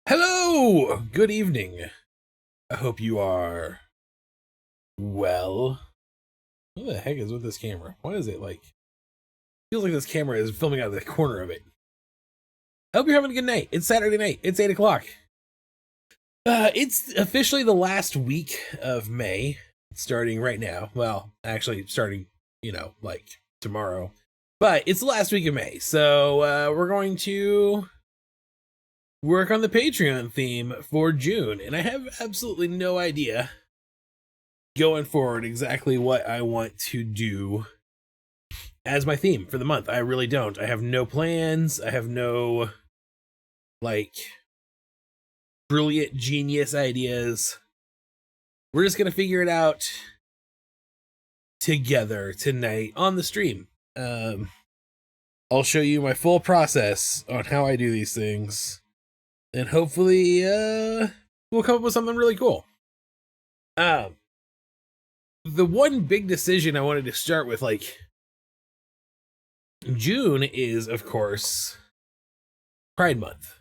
Hello! Good evening. I hope you are well. What the heck is with this camera? Why is it like feels like this camera is filming out of the corner of it? I hope you're having a good night. It's Saturday night. It's 8 o'clock. It's officially the last week of May, starting right now. Well, actually starting, like tomorrow. But it's the last week of May. So we're going to work on the Patreon theme for June, and I have absolutely no idea going forward exactly what I want to do as my theme for the month. I really don't. I have no plans. I have no brilliant genius ideas. We're just gonna figure it out together tonight on the stream. I'll show you my full process on how I do these things, and hopefully we'll come up with something really cool. The one big decision I wanted to start with, June is, of course, Pride Month.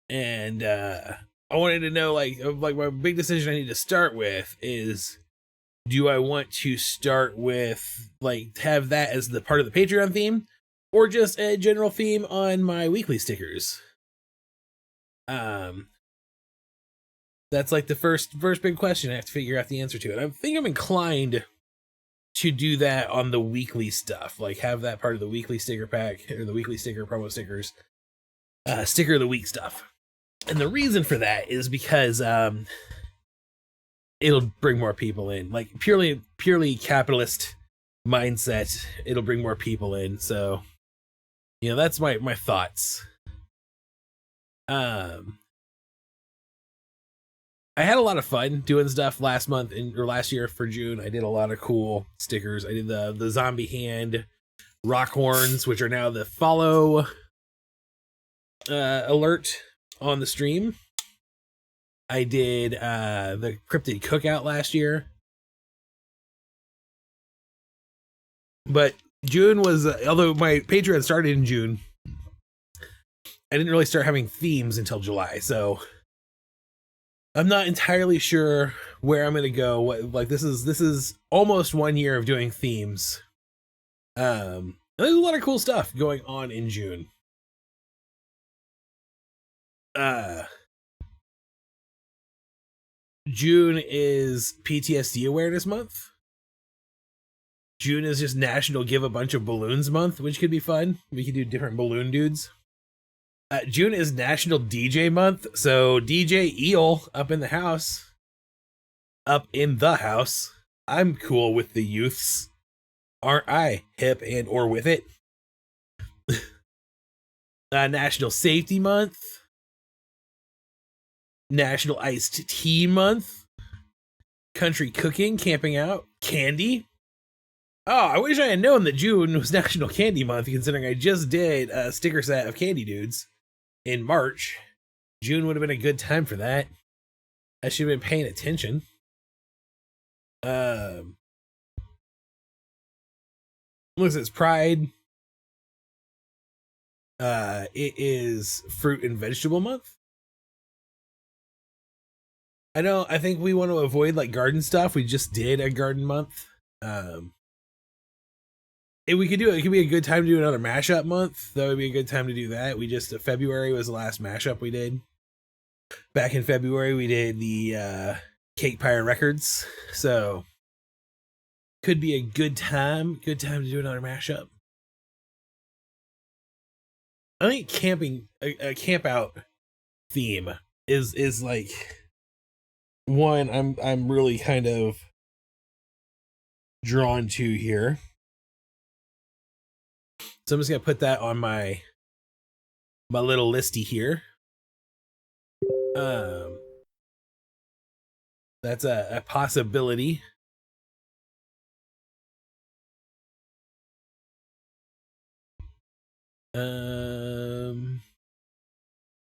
And I wanted to know, my big decision I need to start with is, do I want to start with, have that as the part of the Patreon theme, or just a general theme on my weekly stickers? That's the first big question I have to figure out the answer to. And I think I'm inclined to do that on the weekly stuff, have that part of the weekly sticker pack, or the weekly sticker promo stickers, sticker of the week stuff. And the reason for that is because it'll bring more people in, purely capitalist mindset. It'll bring more people in. So, that's my thoughts. I had a lot of fun doing stuff last month or last year for June. I did a lot of cool stickers. I did the zombie hand rock horns, which are now the follow alert on the stream. I did the cryptid cookout last year. But June was, although my Patreon started in June, I didn't really start having themes until July. So I'm not entirely sure where I'm going to go. This is almost 1 year of doing themes. There's a lot of cool stuff going on in June. June is PTSD Awareness Month. June is just National Give a Bunch of Balloons Month, which could be fun. We could do different balloon dudes. June is National DJ Month, so DJ Eel up in the house. Up in the house. I'm cool with the youths. Aren't I hip and or with it? National Safety Month. National Iced Tea Month. Country Cooking, Camping Out. Candy. Oh, I wish I had known that June was National Candy Month, considering I just did a sticker set of Candy Dudes in March. June would have been a good time for that. I should have been paying attention. Looks, it's Pride. It is Fruit and Vegetable Month. I think we want to avoid garden stuff. We just did a garden month. We could do it. It could be a good time to do another mashup month. That would be a good time to do that. February was the last mashup we did. Back in February, we did the Cake Pyre Records. So could be a good time. Good time to do another mashup. I think camping, a camp out theme is one I'm really kind of drawn to here. So I'm just gonna put that on my little listy here. That's a possibility.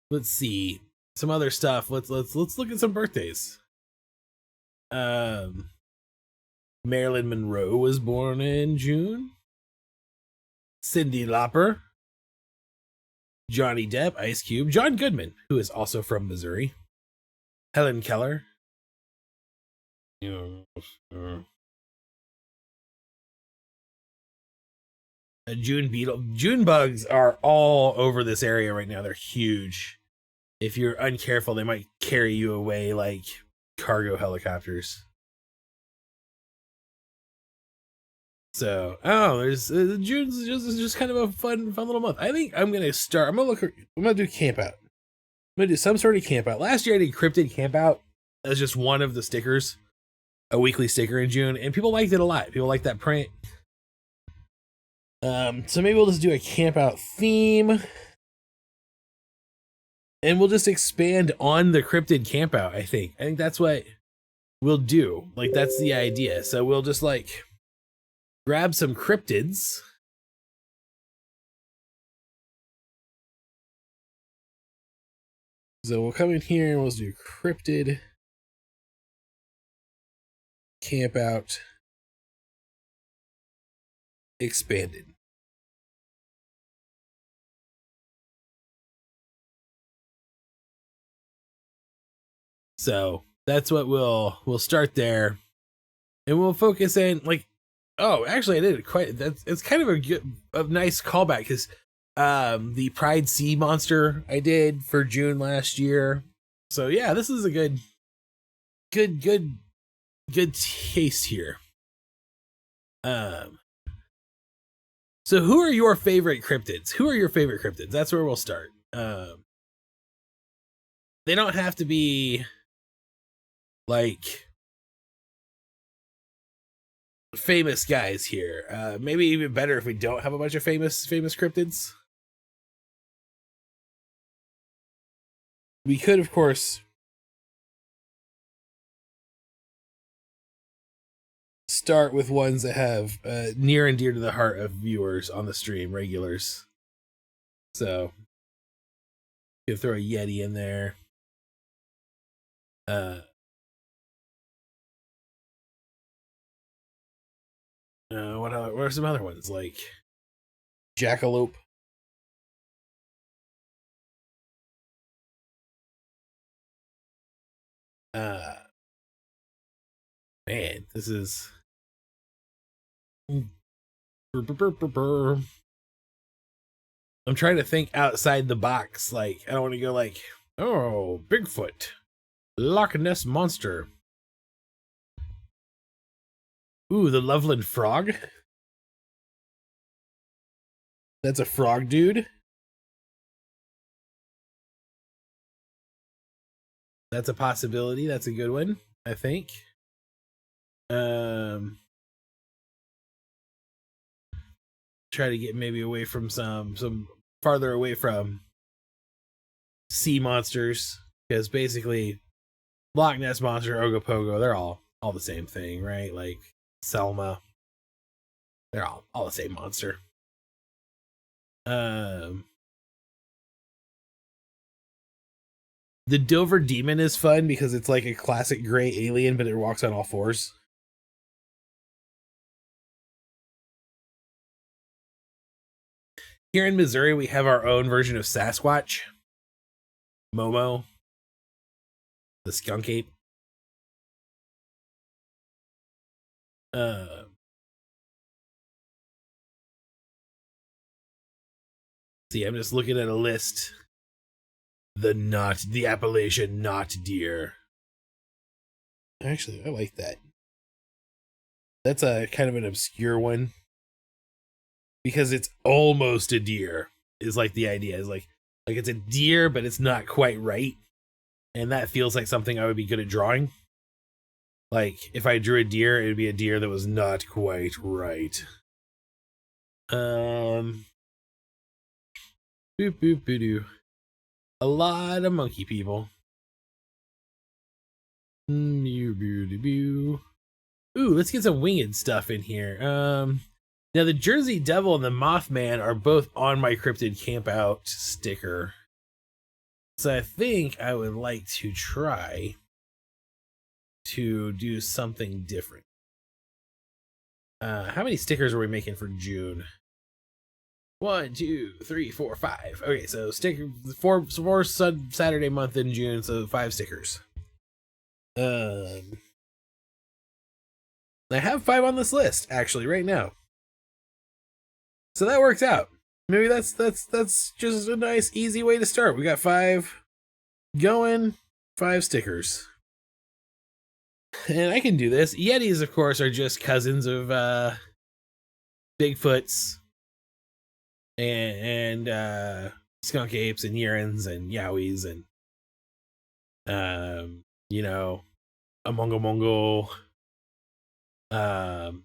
Let's see some other stuff. Let's look at some birthdays. Marilyn Monroe was born in June. Cyndi Lauper. Johnny Depp, Ice Cube, John Goodman, who is also from Missouri, Helen Keller, a June beetle. June bugs are all over this area right now. They're huge. If you're uncareful, they might carry you away like cargo helicopters. So, there's June's just kind of a fun little month. I think I'm gonna start. I'm gonna do camp out. I'm gonna do some sort of camp out. Last year I did cryptid camp out as just one of the stickers, a weekly sticker in June, and people liked it a lot. People liked that print. So maybe we'll just do a camp out theme, and we'll just expand on the cryptid camp out. I think that's what we'll do. Like, that's the idea. So we'll just like grab some cryptids. So we'll come in here and we'll do cryptid camp out expanded. So that's what we'll start there, and we'll focus in like, oh, actually I did it quite, it's kind of a nice callback, because the Pride Sea monster I did for June last year. So yeah, this is a good taste here. So who are your favorite cryptids? Who are your favorite cryptids? That's where we'll start. They don't have to be like famous guys here. Maybe even better if we don't have a bunch of famous cryptids. We could, of course, start with ones that have near and dear to the heart of viewers on the stream, regulars. So you could throw a Yeti in there. What are some other ones, like Jackalope? Man, this is I'm trying to think outside the box. Like, I don't want to go like, oh, Bigfoot, Loch Ness Monster. Ooh, the Loveland Frog. That's a frog dude. That's a possibility. That's a good one, I think. Try to get maybe away from some farther away from sea monsters, because basically Loch Ness Monster, Ogopogo, they're all the same thing, right? Like Selma, they're all the same monster. The Dover Demon is fun because it's like a classic gray alien, but it walks on all fours. Here in Missouri, we have our own version of Sasquatch, Momo, the skunk ape. See, I'm just looking at a list. The Appalachian knot deer. Actually, I like that. That's a kind of an obscure one, because it's almost a deer, is like the idea. Is like it's a deer, but it's not quite right. And that feels like something I would be good at drawing. Like, if I drew a deer, it would be a deer that was not quite right. Boop, boop, boop, doo. A lot of monkey people. Ooh, let's get some winged stuff in here. Now the Jersey Devil and the Mothman are both on my cryptid camp out sticker. So I think I would like to try to do something different. How many stickers are we making for June? 1, 2, 3, 4, 5. Okay, so sticker four Saturday month in June, so 5 stickers. I have 5 on this list actually right now, so that works out. Maybe that's just a nice easy way to start. We got 5 going, 5 stickers, and I can do this. Yetis, of course, are just cousins of Bigfoots and skunk apes and Yurins and Yowies and you know, Amongo Mongo,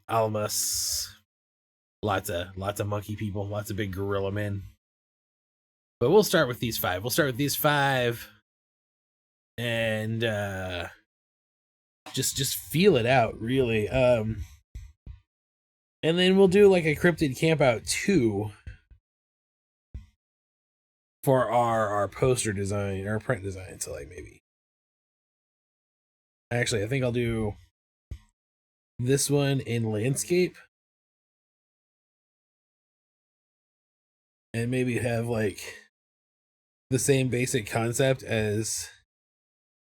Almas, lots of monkey people, lots of big gorilla men. But we'll start with these 5. We'll start with these 5 and just feel it out, really. And then we'll do like a cryptid camp out 2 for our poster design, our print design. So like maybe, actually, I think I'll do this one in landscape, and maybe have like the same basic concept as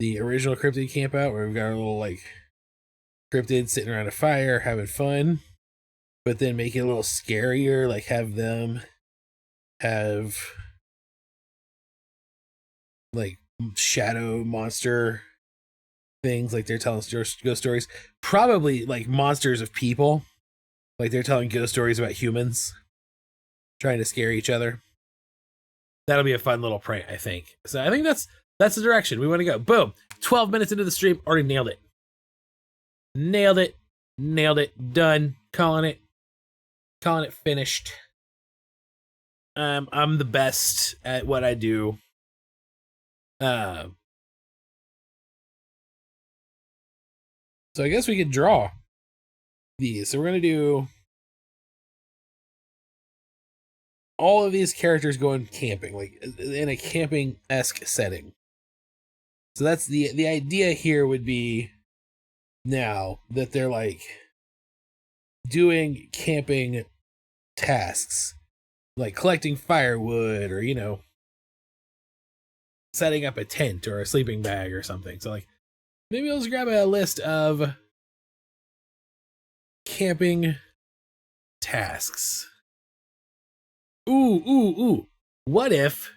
the original cryptid camp out, where we've got our little like cryptids sitting around a fire having fun, but then make it a little scarier, like have them have like shadow monster things, like they're telling ghost stories, probably like monsters of people, like they're telling ghost stories about humans trying to scare each other. That'll be a fun little prank, I think. So I think that's the direction we want to go. Boom. 12 minutes into the stream, already nailed it. Nailed it. Done. Calling it finished. I'm the best at what I do. So I guess we could draw these. So we're gonna do all of these characters going camping, like in a camping-esque setting. So that's the idea here would be, now that they're like doing camping tasks, like collecting firewood, or, you know, setting up a tent or a sleeping bag or something. So like maybe I'll just grab a list of camping tasks. Ooh. What if,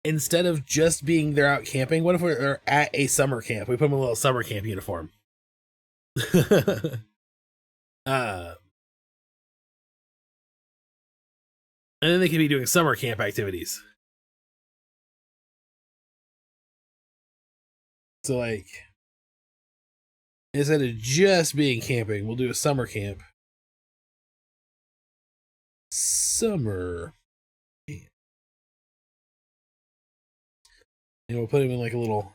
instead of just being they're out camping, what if they're at a summer camp? We put them in a little summer camp uniform. And then they could be doing summer camp activities. So like, instead of just being camping, we'll do a summer camp. Summer. And we'll put him in like a little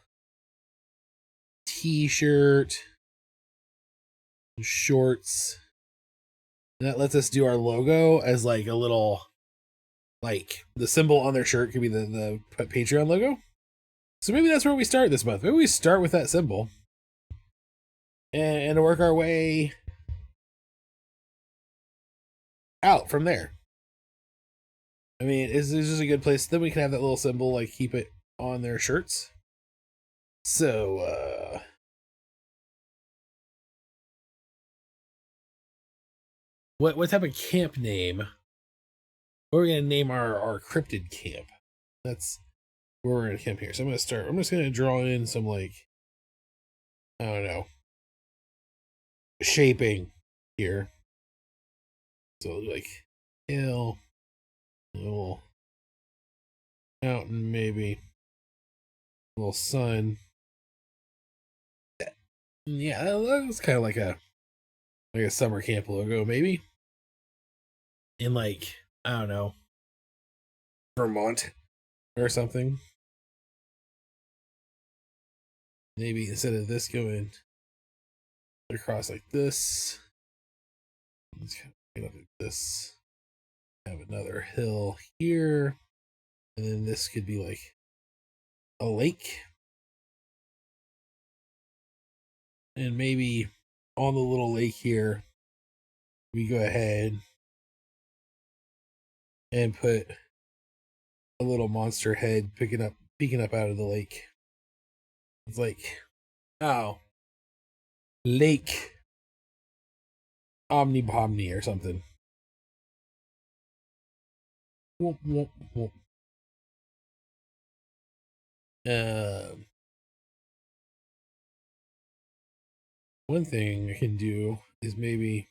t-shirt, shorts. And that lets us do our logo as like a little, like the symbol on their shirt could be the Patreon logo. So maybe that's where we start this month. Maybe we start with that symbol and work our way out from there. I mean, is this just a good place? Then we can have that little symbol, like keep it on their shirts. So, what type of camp name? What are we gonna name our cryptid camp? That's where we're gonna camp here. So I'm gonna start. I'm just gonna draw in some, like, I don't know, shaping here. So like hill, a little mountain, maybe a little sun. Yeah, that's kind of like a summer camp logo, maybe. In like, I don't know, Vermont or something. Maybe instead of this going across like this, let's kind of up like this. Have another hill here, and then this could be like a lake. And maybe on the little lake here, we go ahead and put a little monster head peeking up out of the lake. It's like, oh, Lake Omnibomni or something. Whoop, whoop, whoop. One thing I can do is maybe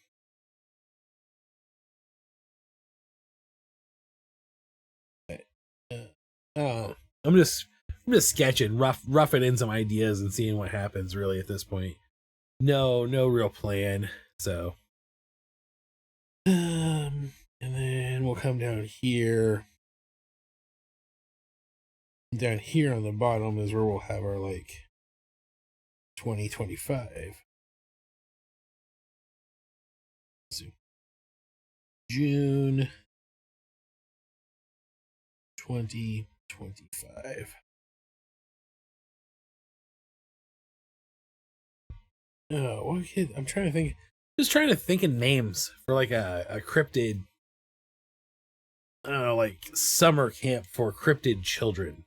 I'm just sketching, roughing in some ideas and seeing what happens really at this point. No real plan. So and then we'll come down here. Down here on the bottom is where we'll have our like 2025. So June 2025. Oh, what kid? I'm trying to think. Just trying to think of names for like a cryptid. I don't know, like summer camp for cryptid children.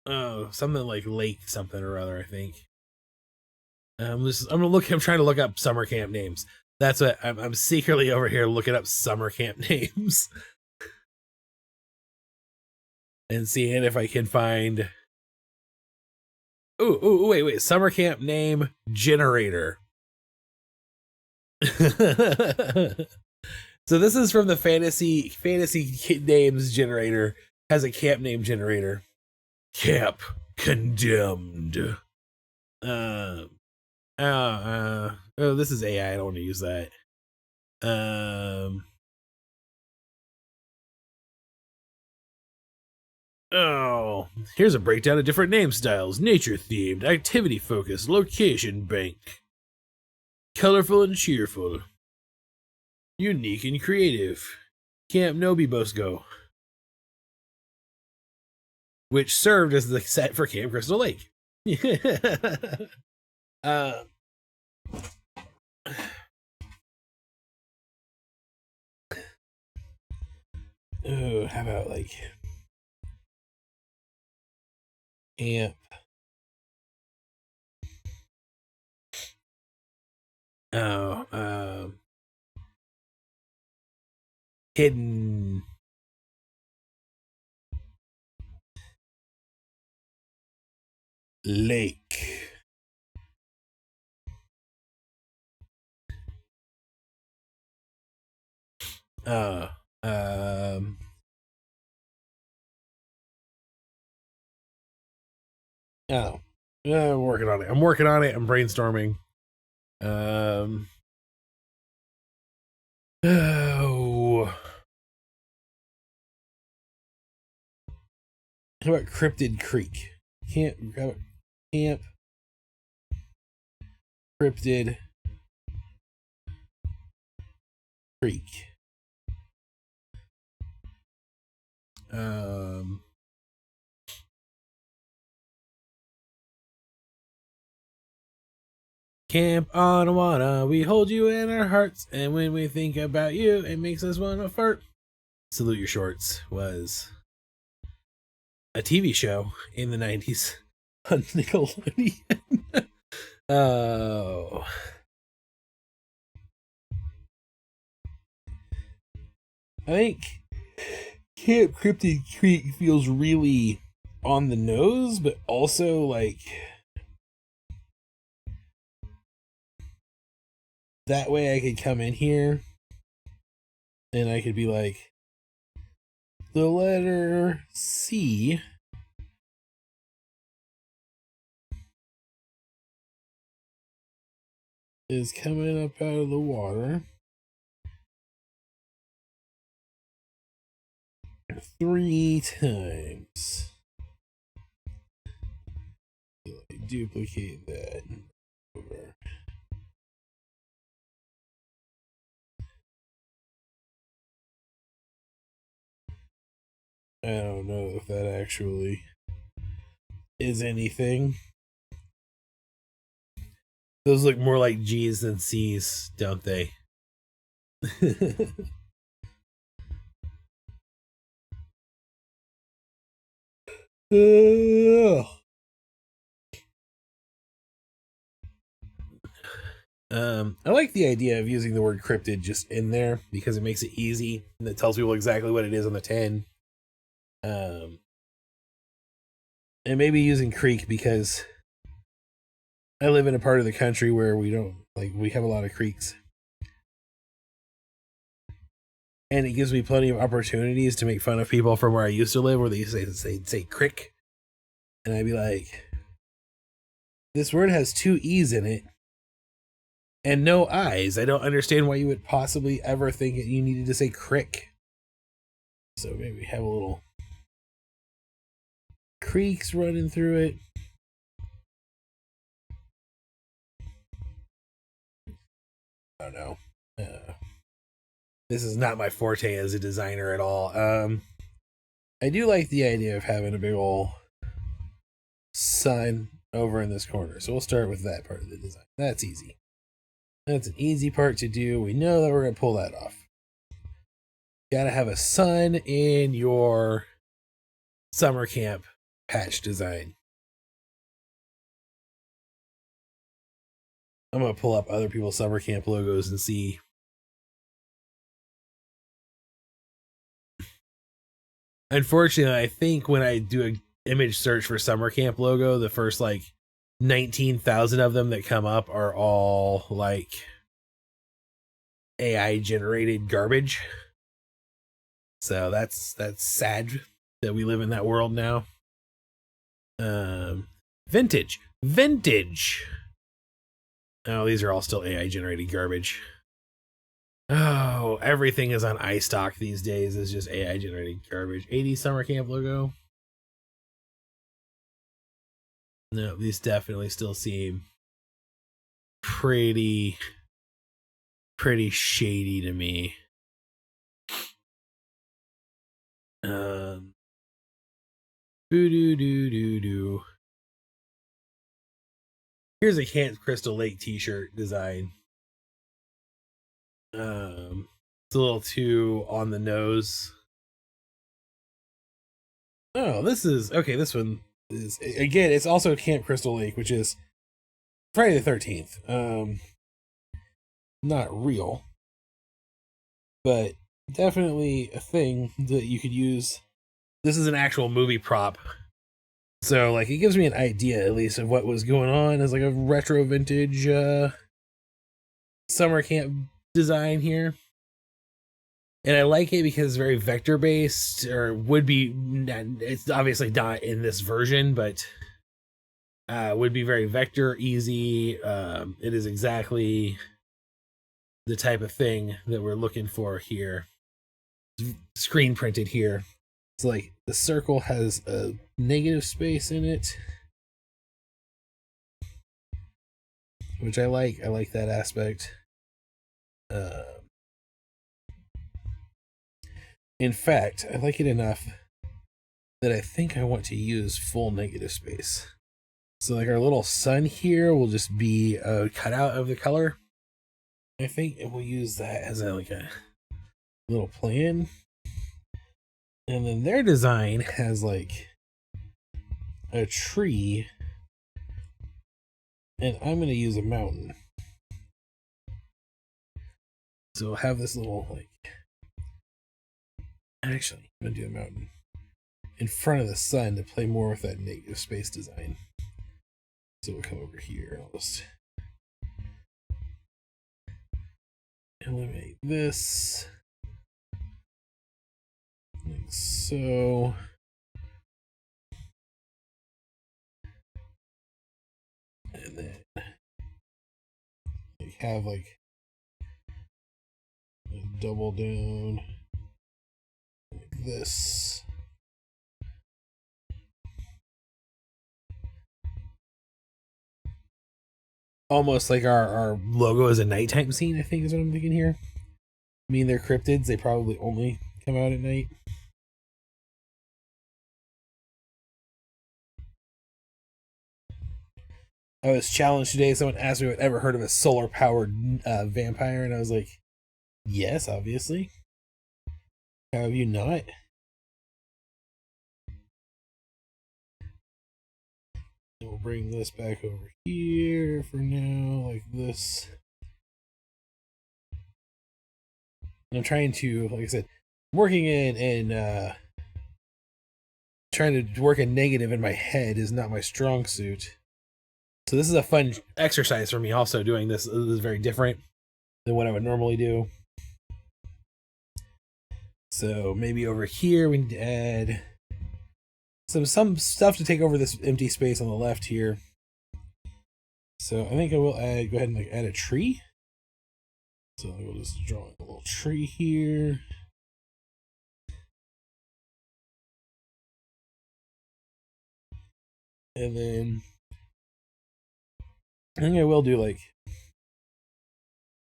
Oh, something like Lake something or other, I think. I'm trying to look up summer camp names. That's what I'm secretly over here looking up summer camp names and seeing if I can find. Wait, summer camp name generator. So this is from the fantasy names generator. Has a camp name generator. Camp condemned. Oh, this is AI. I don't want to use that. Oh, here's a breakdown of different name styles: nature themed, activity focused, location bank, colorful and cheerful, unique and creative. Camp Nobi Bosco, which served as the set for Camp Crystal Lake. How about like Camp? Hidden Lake. Oh, I'm working on it. I'm brainstorming. Oh. How about Cryptid Creek? Camp Cryptid Creek. Camp Onawana, we hold you in our hearts, and when we think about you, it makes us want to fart. Salute Your Shorts was a TV show in the 90s on Nickelodeon. Oh. I think Camp Cryptid Creek feels really on the nose, but also like that way I could come in here and I could be like, the letter C is coming up out of the water 3 times. So I duplicate that over. I don't know if that actually is anything. Those look more like G's than C's, don't they? I like the idea of using the word cryptid just in there because it makes it easy and it tells people exactly what it is on the tin. And maybe using creek because I live in a part of the country where we have a lot of creeks. And it gives me plenty of opportunities to make fun of people from where I used to live, where they used to say crick. And I'd be like, this word has 2 E's in it and no I's. I don't understand why you would possibly ever think that you needed to say crick. So maybe have a little creeks running through it. I don't know. This is not my forte as a designer at all. I do like the idea of having a big ol' sun over in this corner. So we'll start with that part of the design. That's easy. That's an easy part to do. We know that we're going to pull that off. Got to have a sun in your summer camp patch design. I'm going to pull up other people's summer camp logos and see. Unfortunately, I think when I do an image search for summer camp logo, the first like 19,000 of them that come up are all like AI generated garbage. So that's sad that we live in that world now. Vintage. Oh, these are all still AI generated garbage. Oh, everything is on iStock these days. It's just AI generated garbage. 80 summer camp logo. No, these definitely still seem pretty shady to me. Boo-doo-doo-doo-doo. Here's a Camp Crystal Lake t-shirt design. It's a little too on the nose. Oh, this is okay. This one is, again, it's also Camp Crystal Lake, which is Friday the 13th. Not real, but definitely a thing that you could use. This is an actual movie prop. So, like, it gives me an idea, at least, of what was going on as, like, a retro vintage summer camp design here. And I like it because it's very vector-based, or would be, it's obviously not in this version, but would be very vector, easy. It is exactly the type of thing that we're looking for here. Screen printed here. It's like the circle has a negative space in it, which I like. I like that aspect. In fact, I like it enough that I think I want to use full negative space. So like our little sun here will just be a cutout of the color. I think we'll use that as a little plan. And then their design has like a tree, and I'm going to use a mountain. So we'll have this little actually, I'm going to do a mountain in front of the sun to play more with that negative space design. So we'll come over here. I'll just eliminate this. Like so. And then we have like a double down like this. Almost like our logo is a nighttime scene, I think is what I'm thinking here. I mean, they're cryptids. They probably only come out at night. I was challenged today. Someone asked me if I'd ever heard of a solar powered vampire, and I was like, yes, obviously. How have you not? We'll bring this back over here for now, like this. And I'm trying to, like I said, working in trying to work a negative in my head is not my strong suit. So this is a fun exercise for me. Also, doing this is very different than what I would normally do. So maybe over here we need to add some stuff to take over this empty space on the left here. So I think I will add, go ahead and like add a tree. So we'll just draw a little tree here. And then I think I will do like,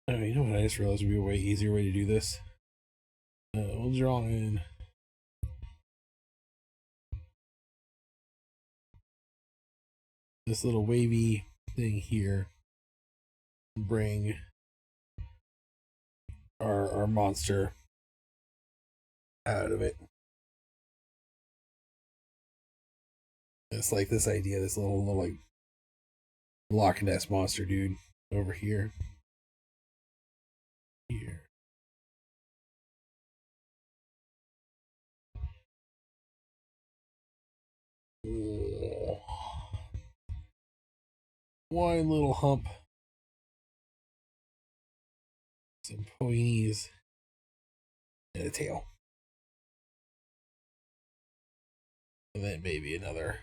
oh, you know what? I just realized would be a way easier way to do this. We'll draw in this little wavy thing here. Bring our monster out of it. It's like this idea, this little like Loch Ness monster dude over here. Here. Oh. One little hump. Some pointies. And a tail. And then maybe another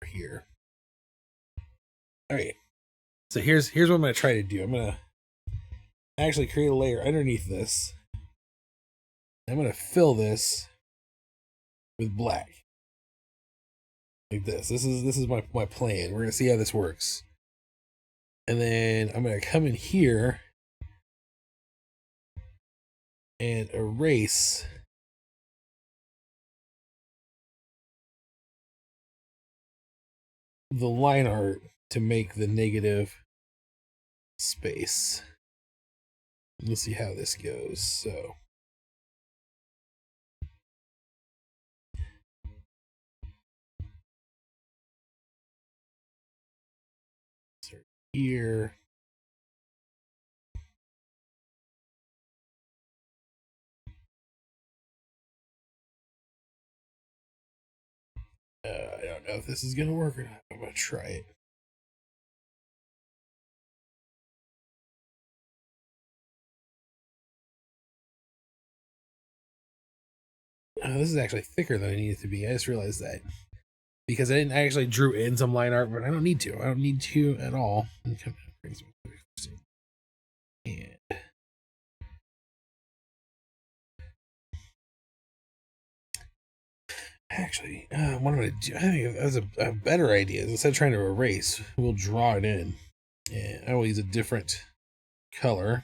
here. Alright. So here's what I'm gonna try to do. I'm gonna actually create a layer underneath this. I'm gonna fill this with black. Like this. This is my plan. We're gonna see how this works. And then I'm gonna come in here and erase the line art to make the negative space. Let's see how this goes. So here. I don't know if this is gonna work or not. I'm gonna try it. This is actually thicker than I need it to be. I just realized that because I didn't actually drew in some line art, but I don't need to. I don't need to at all. And actually, what I'm gonna do, I think that's a better idea. Instead of trying to erase, we'll draw it in. And I will use a different color.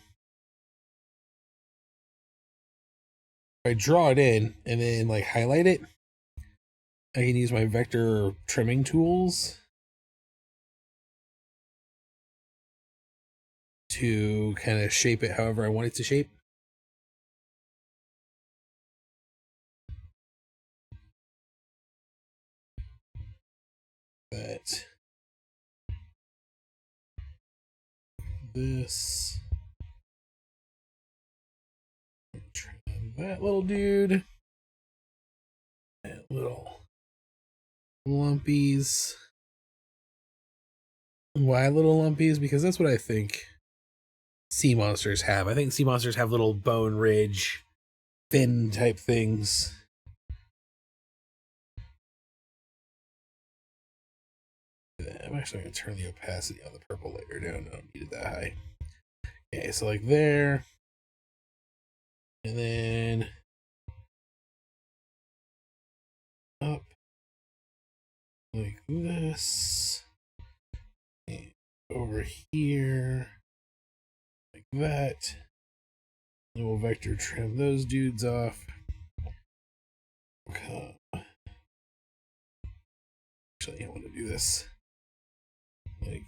If I draw it in and then like highlight it, I can use my vector trimming tools to kind of shape it however I want it to shape. But this, trim that little dude, that little lumpies. Why little lumpies? Because that's what I think sea monsters have. I think sea monsters have little bone ridge, fin type things. I'm actually going to turn the opacity on the purple layer down. I don't need it that high. Okay, so like there. And then up like this. And over here. Like that. And we'll vector trim those dudes off. Okay. Actually, I want to do this like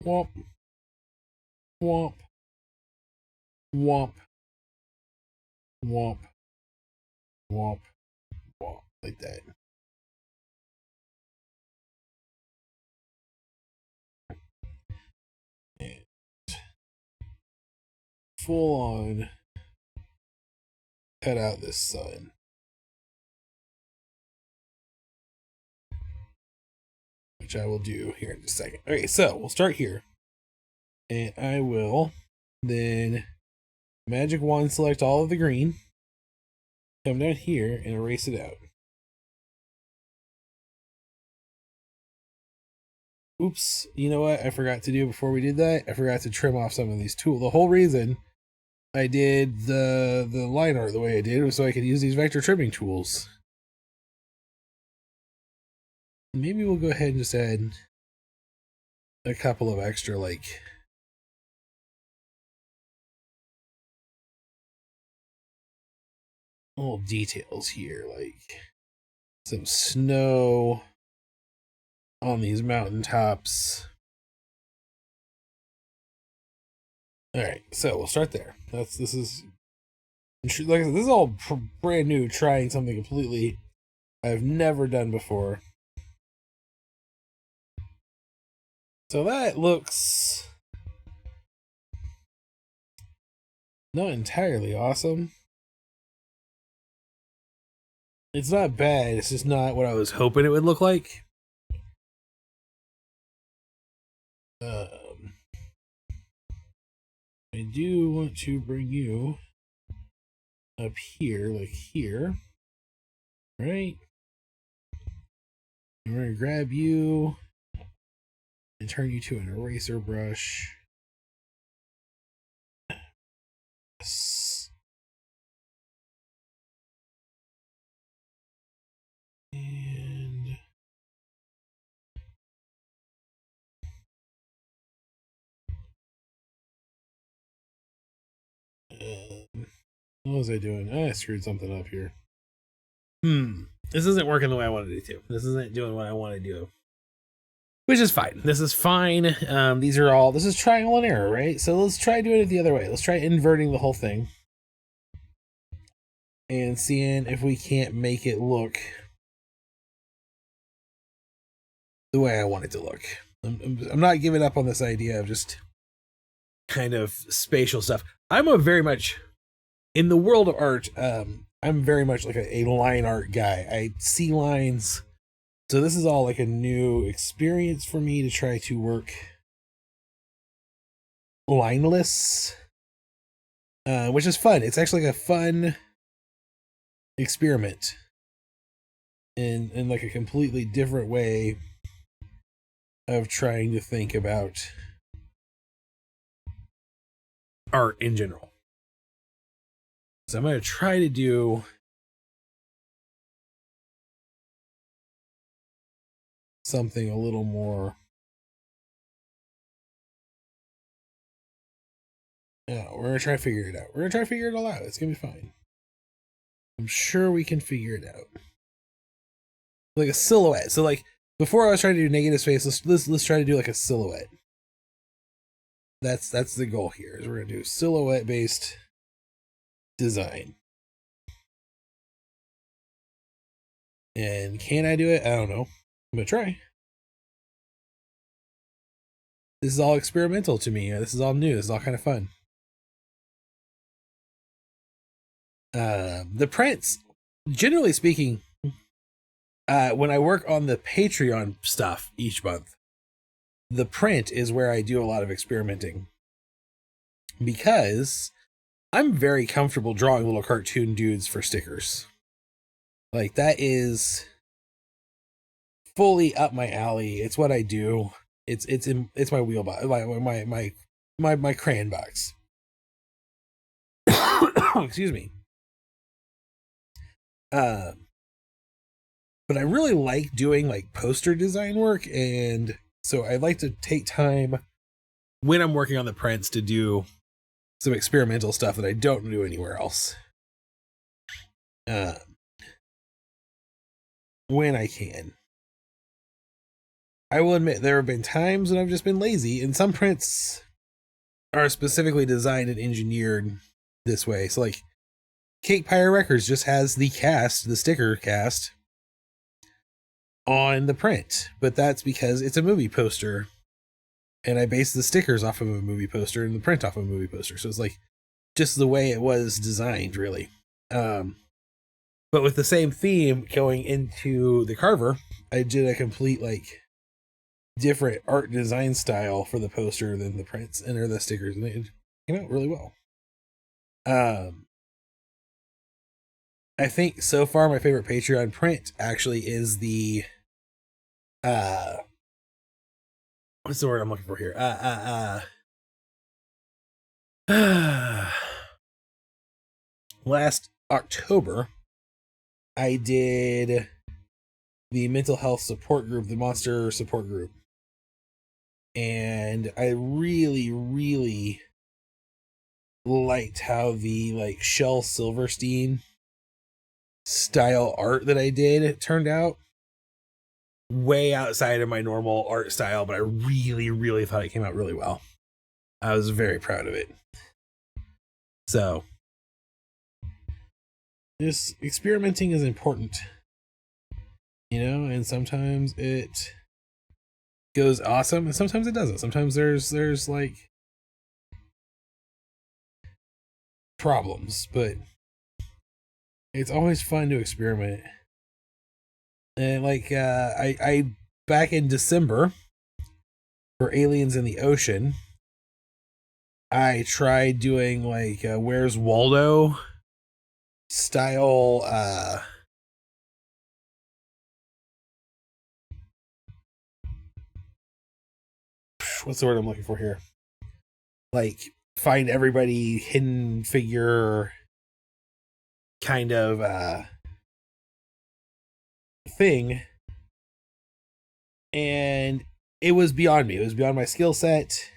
Womp. Womp. Womp. Womp. Womp. Womp. Like that. And full on cut out this sun. Which I will do here in just a second. Okay, so we'll start here. And I will then magic wand select all of the green. Come down here and erase it out. Oops, you know what I forgot to do before we did that? I forgot to trim off some of these tools. The whole reason I did the line art the way I did was so I could use these vector trimming tools. Maybe we'll go ahead and just add a couple of extra, like, little details here, like some snow on these mountaintops. All right, so we'll start there. This is like I said, this is all brand new, trying something completely I've never done before. So that looks not entirely awesome. It's not bad, it's just not what I was hoping it would look like. I do want to bring you up here, like here, right? And we're going to grab you and turn you to an eraser brush. Yes. And what was I doing? I screwed something up here. This isn't working the way I wanted it to. This isn't doing what I want to do. Which is fine. This is fine. This is trial and error, right? So let's try doing it the other way. Let's try inverting the whole thing. And seeing if we can't make it look the way I want it to look. I'm not giving up on this idea of just kind of spatial stuff. I'm a very much, in the world of art, I'm very much like a line art guy. I see lines. So this is all like a new experience for me to try to work lineless, which is fun. It's actually like a fun experiment in like a completely different way of trying to think about art in general. So I'm going to try to do something a little more. Yeah, we're going to try to figure it out. We're going to try to figure it all out. It's going to be fine. I'm sure we can figure it out. Like a silhouette. So like before I was trying to do negative space, let's try to do like a silhouette. That's the goal here. Is we're going to do silhouette based design. And can I do it? I don't know. I'm going to try. This is all experimental to me. This is all new. This is all kind of fun. The prints, generally speaking, when I work on the Patreon stuff each month, the print is where I do a lot of experimenting. Because I'm very comfortable drawing little cartoon dudes for stickers. Like, that is fully up my alley. It's what I do. It's my wheelbox, my crayon box. Excuse me. But I really like doing like poster design work, and so I like to take time when I'm working on the prints to do some experimental stuff that I don't do anywhere else. When I can. I will admit there have been times when I've just been lazy, and some prints are specifically designed and engineered this way. So like Cake Pyre Records just has the cast, the sticker cast on the print, but that's because it's a movie poster, and I base the stickers off of a movie poster and the print off of a movie poster. So it's like just the way it was designed, really. But with the same theme going into the Carver, I did a complete like different art design style for the poster than the prints and or the stickers, and it came out really well. I think so far my favorite Patreon print actually is the what's the word I'm looking for here? Last October I did the mental health support group, the monster support group. And I really, really liked how the like Shel Silverstein style art that I did turned out. Way outside of my normal art style, but I really, really thought it came out really well. I was very proud of it. So, just experimenting is important, you know, and sometimes it goes awesome and sometimes it doesn't. Sometimes there's like problems, but it's always fun to experiment. And like I back in December for Aliens in the Ocean, I tried doing like Where's Waldo style what's the word I'm looking for here? Like find everybody hidden figure kind of thing, and it was beyond me. It was beyond my skill set.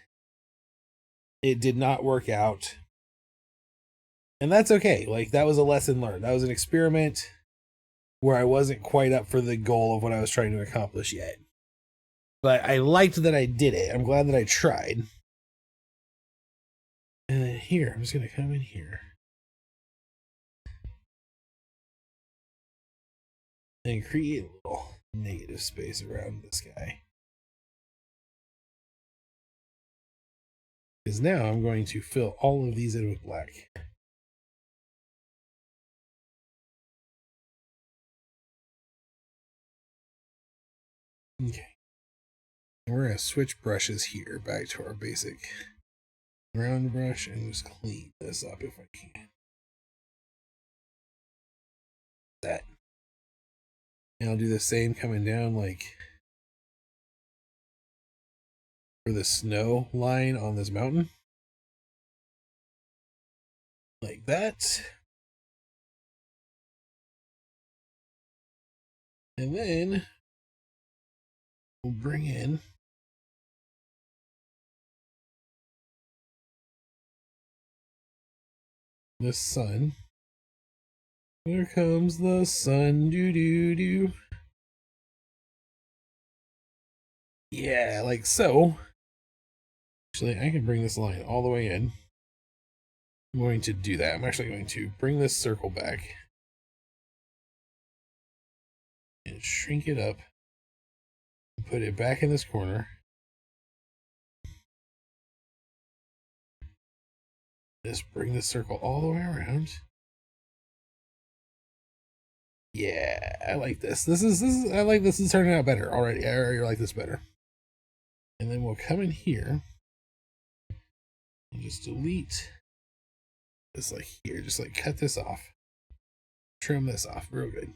It did not work out, and that's okay. Like that was a lesson learned. That was an experiment where I wasn't quite up for the goal of what I was trying to accomplish yet, but I liked that I did it. I'm glad that I tried. And then here, I'm just gonna come in here and create a little negative space around this guy. Because now I'm going to fill all of these in with black. Okay. And we're going to switch brushes here back to our basic round brush and just clean this up if I can. That. And I'll do the same coming down like for the snow line on this mountain. Like that. And then we'll bring in the sun. Here comes the sun, doo doo doo. Yeah, like so. Actually, I can bring this line all the way in. I'm going to do that. I'm actually going to bring this circle back and shrink it up and put it back in this corner. Just bring the circle all the way around. Yeah, I like this. This is I like this. Is turning out better already. I already like this better. And then we'll come in here and just delete this like here. Just like cut this off. Trim this off real good.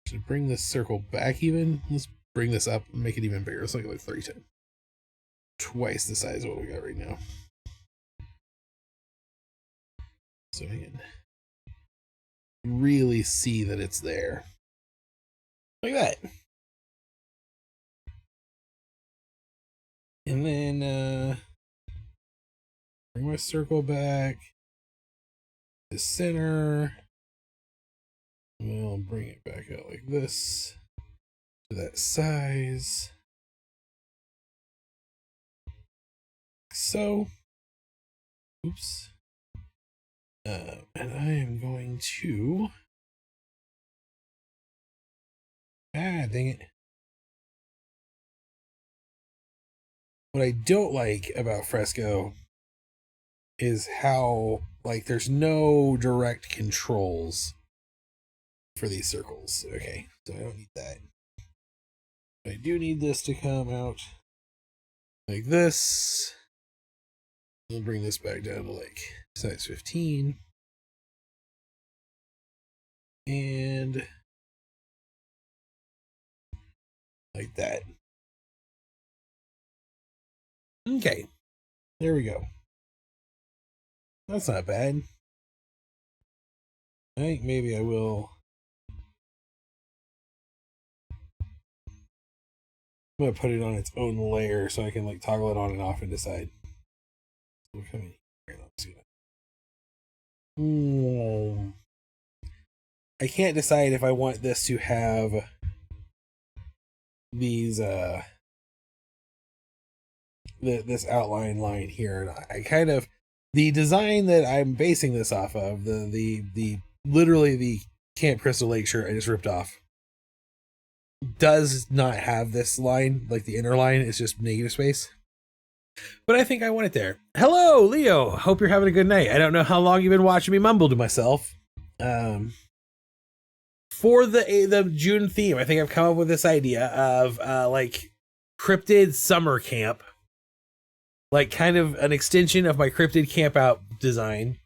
Should bring this circle back even. Let's bring this up and make it even bigger. Let's make it like 30 times. Twice the size of what we got right now. So we can really see that it's there. Like that. And then bring my circle back to center. We'll bring it back out like this. that size. So, oops. And I am going to, dang it. What I don't like about Fresco is how, like, there's no direct controls for these circles. Okay, so I don't need that. But I do need this to come out like this. I'll bring this back down to like size 15. And like that. Okay, there we go. That's not bad. I think maybe I will. I'm gonna put it on its own layer so I can like toggle it on and off and decide. We're coming here. Let's see. I can't decide if I want this to have these this outline line here or not. I kind of, the design that I'm basing this off of, the literally the Camp Crystal Lake shirt I just ripped off, does not have this line, like the inner line. It's just negative space. But I think I want it there. Hello, Leo. Hope you're having a good night. I don't know how long you've been watching me mumble to myself. For the June theme, I think I've come up with this idea of like cryptid summer camp, like kind of an extension of my cryptid camp out design.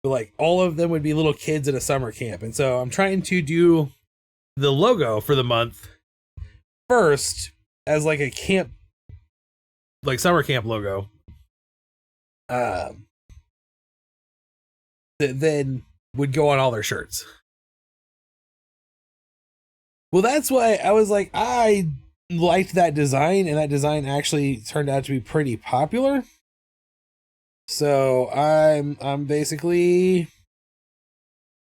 But like all of them would be little kids at a summer camp, and so I'm trying to do the logo for the month first as like a camp, like summer camp logo. That then would go on all their shirts. Well, that's why I was like, I liked that design, and that design actually turned out to be pretty popular. So I'm basically,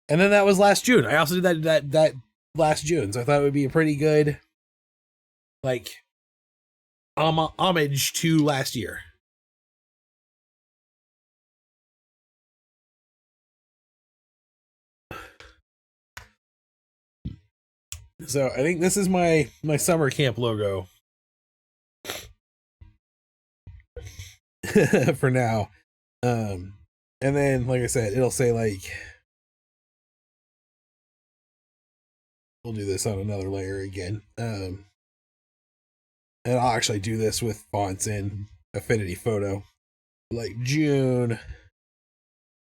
and then that was last June. I also did that last June, so I thought it would be a pretty good like homage to last year. So I think this is my summer camp logo for now. And then, like I said, it'll say like, we'll do this on another layer again. And I'll actually do this with fonts in Affinity Photo, like June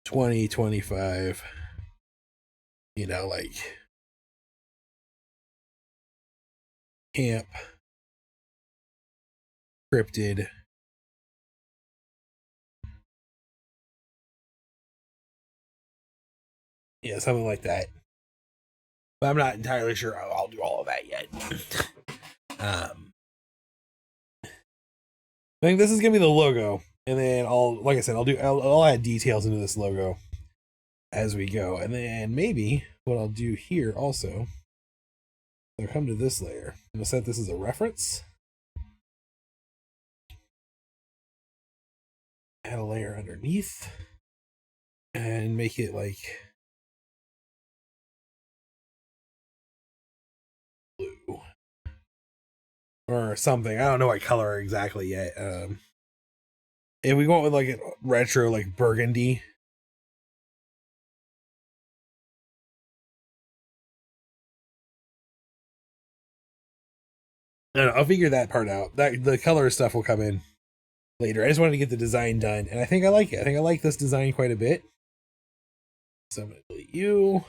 2025. You know, like Camp Cryptid Yeah, something like that. But I'm not entirely sure I'll do all of that yet. I think this is gonna be the logo, and then like I said, I'll add details into this logo as we go, and then maybe what I'll do here also, I'll come to this layer. I'm gonna set this as a reference. Add a layer underneath, and make it like blue or something. I don't know what color exactly yet. If we go with like a retro, like burgundy. I don't know, I'll figure that part out. That the color stuff will come in later. I just wanted to get the design done, and I think I like it. I think I like this design quite a bit. So I'm gonna delete you,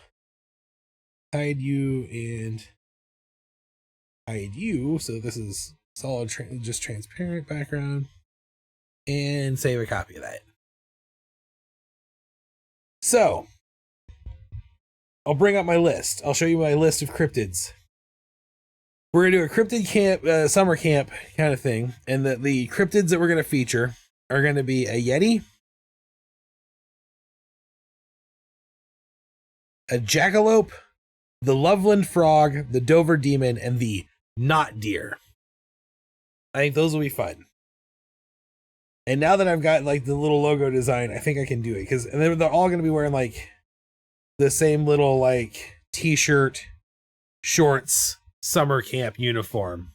hide you, and hide you. So this is solid, just transparent background, and save a copy of that. So I'll bring up my list. I'll show you my list of cryptids. We're gonna do a cryptid camp, summer camp kind of thing, and the cryptids that we're gonna feature are gonna be a Yeti, a Jackalope, the Loveland Frog, the Dover Demon, and the Not Deer. I think those will be fun. And now that I've got like the little logo design, I think I can do it, because they're all going to be wearing like the same little like t-shirt, shorts, summer camp uniform.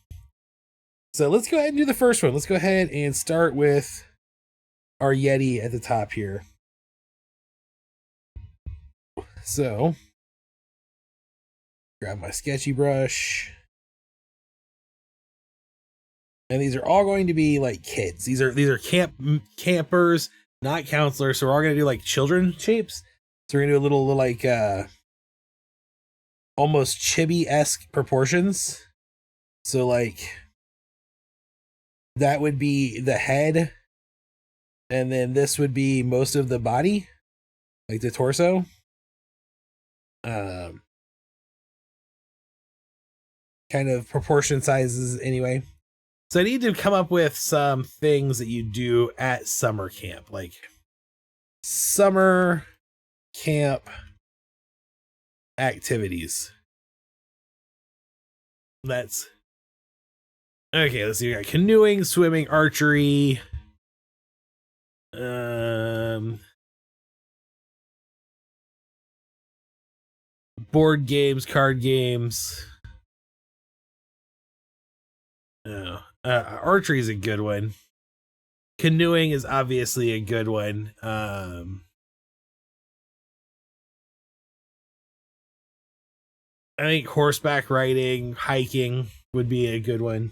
So let's go ahead and do the first one. Let's go ahead and start with our Yeti at the top here. So grab my sketchy brush. And these are all going to be like kids. These are campers, not counselors. So we're all going to do like children shapes. So we're going to do a little like almost chibi-esque proportions. So like that would be the head, and then this would be most of the body, like the torso. Kind of proportion sizes anyway. So I need to come up with some things that you do at summer camp, like summer camp activities. That's okay. Let's see. We got canoeing, swimming, archery, board games, card games. Oh, archery is a good one. Canoeing is obviously a good one. I think horseback riding, hiking would be a good one.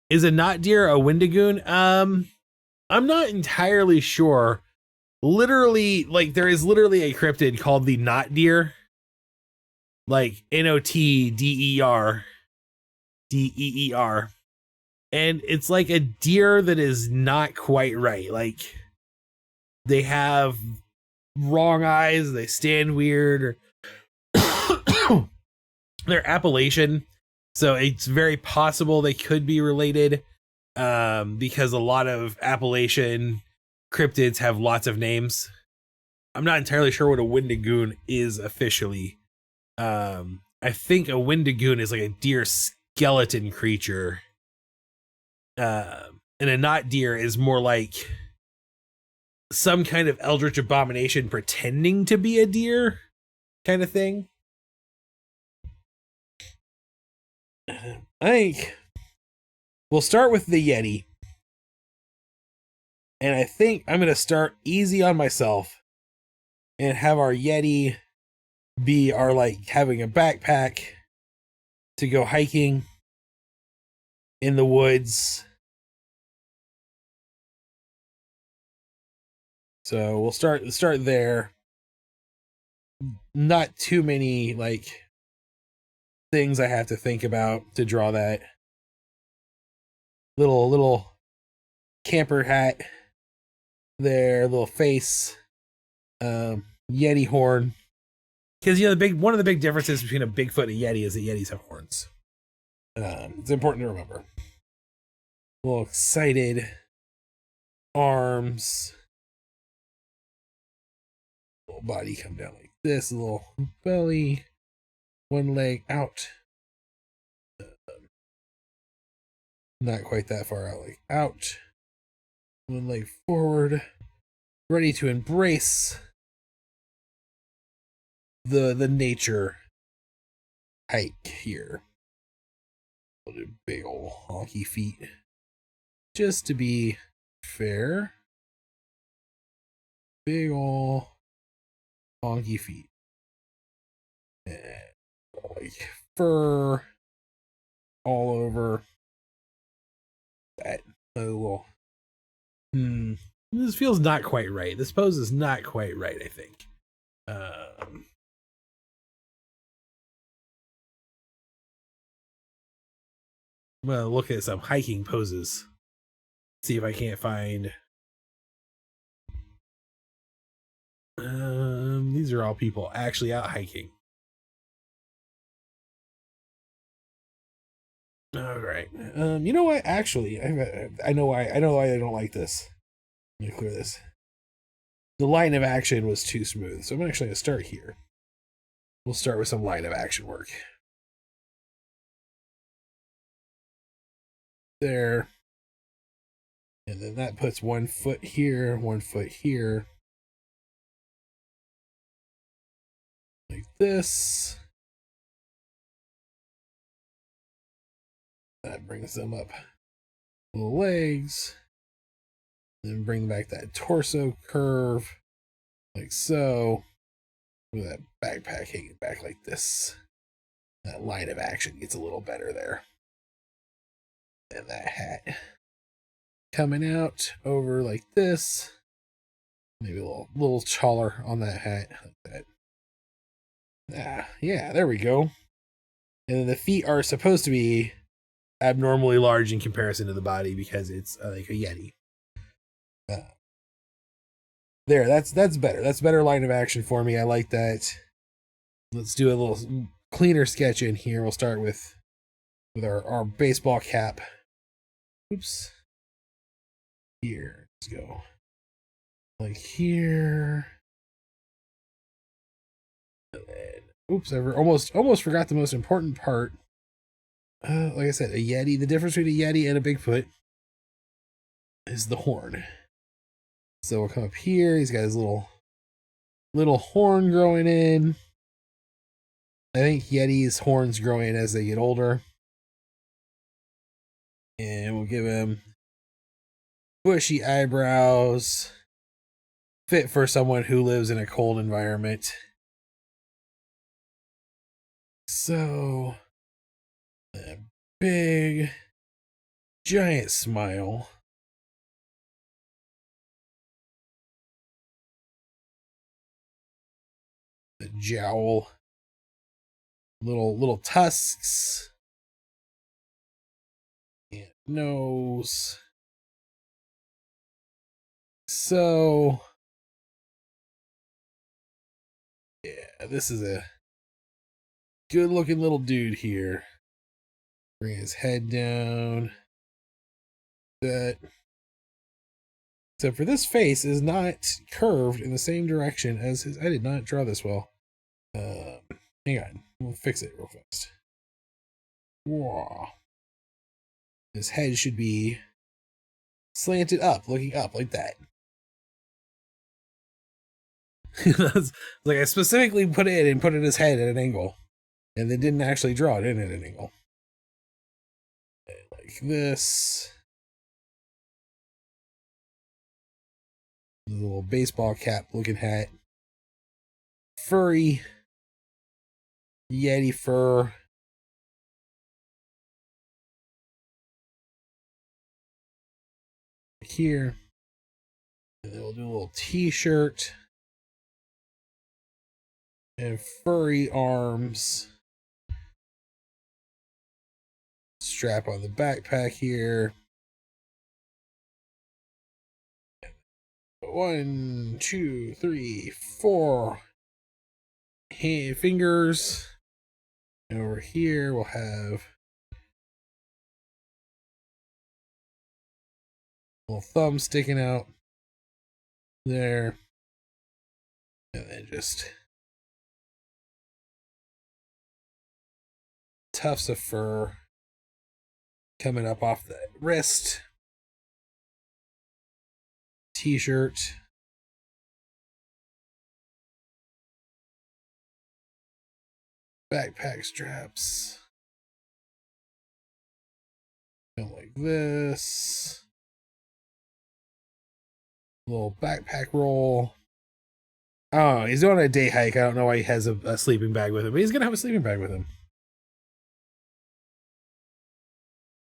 Is a not deer a Wendigoon? I'm not entirely sure. Literally, like there is literally a cryptid called the not deer. Like Notdeer. Deer. And it's like a deer that is not quite right. Like they have wrong eyes, they stand weird. They're Appalachian, so it's very possible they could be related, because a lot of Appalachian cryptids have lots of names. I'm not entirely sure what a Wendigoon is officially. I think a Wendigoon is like a deer skeleton creature. And a not deer is more like some kind of eldritch abomination pretending to be a deer kind of thing. I think we'll start with the Yeti. And I think I'm going to start easy on myself and have our Yeti be our like having a backpack to go hiking in the woods. So we'll start there. Not too many like things I have to think about to draw that. Little camper hat there, little face, Yeti horn. Because you know one of the big differences between a Bigfoot and a Yeti is that Yetis have horns. It's important to remember. A little excited arms. Little body come down like this, a little belly, one leg out. Not quite that far out, like out. One leg forward, ready to embrace the nature hike here. Big ol' honky feet. Just to be fair. Big ol' honky feet. And like fur all over that little. This feels not quite right. This pose is not quite right, I think. I'm gonna look at some hiking poses. See if I can't find. These are all people actually out hiking. All right. You know what? Actually, I know why. I know why I don't like this. Let me clear this. the line of action was too smooth. So I'm actually going to start here. We'll start with some line of action work. There. And then that puts 1 foot here, 1 foot here. Like this. That brings them up the legs. Then bring back that torso curve. Like so. With that backpack hanging back like this. That line of action gets a little better there. And that hat coming out over like this. Maybe a little taller on that hat. Like that. Yeah, there we go. And then the feet are supposed to be abnormally large in comparison to the body because it's like a Yeti. There, that's better. That's better line of action for me. I like that. Let's do a little cleaner sketch in here. We'll start with our baseball cap. Oops. Here, let's go. Like here. And then, oops, I almost forgot the most important part. Like I said, a Yeti. The difference between a Yeti and a Bigfoot is the horn. So we'll come up here. He's got his little horn growing in. I think Yeti's horns grow in as they get older. And we'll give him bushy eyebrows. Fit for someone who lives in a cold environment. So, a big, giant smile. The jowl. Little tusks. And nose. So, yeah, this is a good looking little dude here. Bring his head down. That. Except for this face is not curved in the same direction as his. I did not draw this well. Hang on. We'll fix it real fast. Whoa. His head should be slanted up, looking up like that. That's, like I specifically put his head at an angle. And they didn't actually draw it in at an angle. Like this. Little baseball cap looking hat. Furry. Yeti fur. Here. And then we'll do a little t-shirt. And furry arms. Strap on the backpack here. 1, 2, 3, 4 fingers. And over here we'll have a little thumb sticking out there. And then just tufts of fur coming up off the wrist. T-shirt. Backpack straps. Go like this. Little backpack roll. Oh, he's going on a day hike. I don't know why he has a sleeping bag with him, but he's gonna have a sleeping bag with him.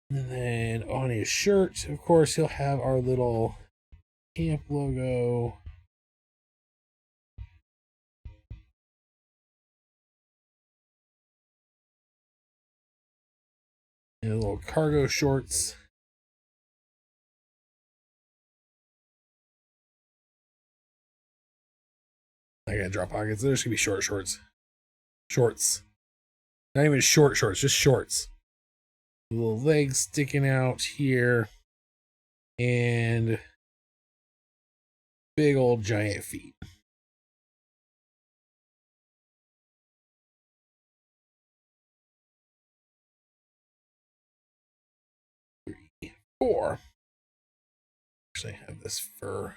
And then on his shirt, of course, he'll have our little camp logo. And little cargo shorts. I gotta draw pockets. There's gonna be short shorts. Shorts. Not even short shorts, just shorts. Little legs sticking out here. And big old giant feet. Three, four. Actually, have this fur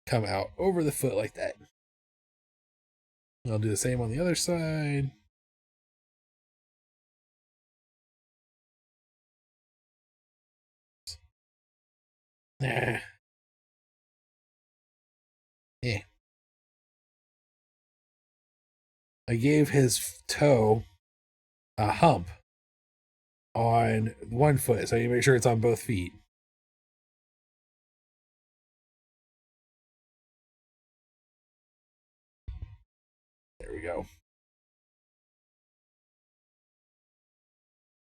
come out over the foot like that. I'll do the same on the other side. Nah. Yeah. I gave his toe a hump on one foot, so you make sure it's on both feet. There we go.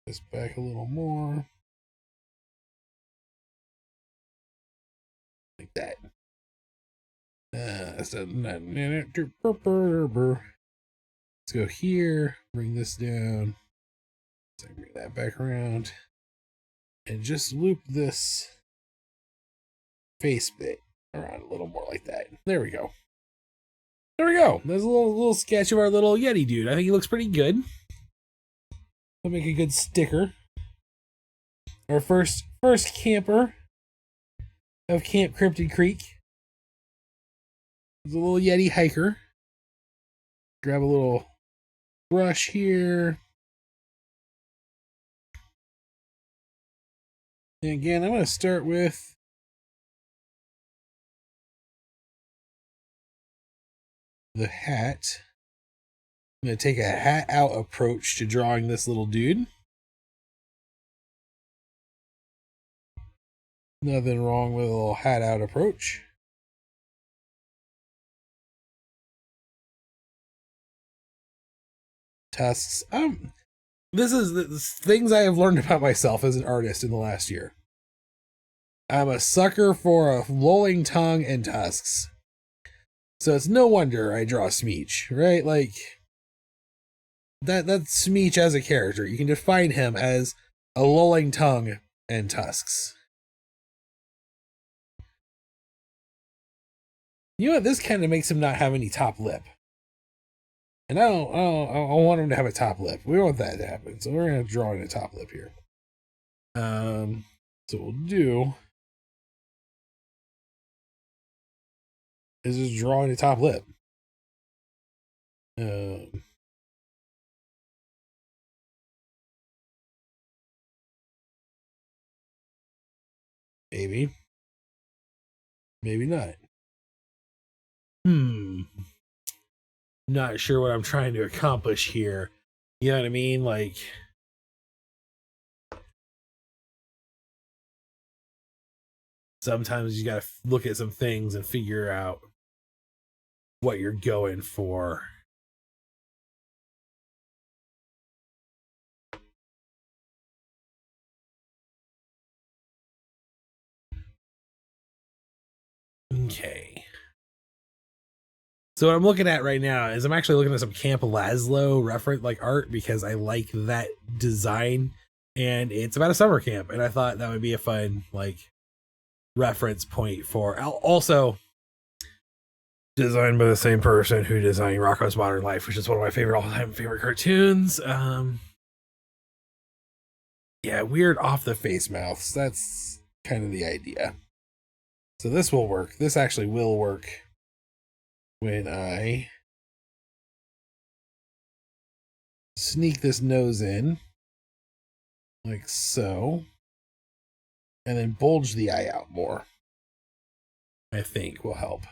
This back a little more. Like that. Let's go here, bring this down. So bring that back around. And just loop this face bit around a little more like that. There we go. There we go. There's a little sketch of our little Yeti dude. I think he looks pretty good. We'll make a good sticker. Our first camper of Camp Cryptid Creek. There's a little Yeti hiker. Grab a little brush here. And again, I'm going to start with the hat. I'm going to take a hat out approach to drawing this little dude. Nothing wrong with a little hat out approach. Tusks. This is things I have learned about myself as an artist in the last year. I'm a sucker for a lolling tongue and tusks. So it's no wonder I draw Smeech, right? Like that's Smeech as a character. You can define him as a lolling tongue and tusks. You know what? This kind of makes him not have any top lip. And I don't want him to have a top lip. We don't want that to happen. So we're going to draw in a top lip here. So what we'll do is just draw in a top lip. Maybe. Maybe not. Not sure what I'm trying to accomplish here. You know what I mean? Like, sometimes you gotta look at some things and figure out what you're going for. Okay. So what I'm looking at right now is I'm actually looking at some Camp Laszlo reference like art because I like that design and it's about a summer camp and I thought that would be a fun like reference point for also designed by the same person who designed Rocko's Modern Life, which is one of my favorite all-time favorite cartoons. Yeah, weird off the face mouths. That's kind of the idea. So this will work. This actually will work when I sneak this nose in like so and then bulge the eye out more. I think will help.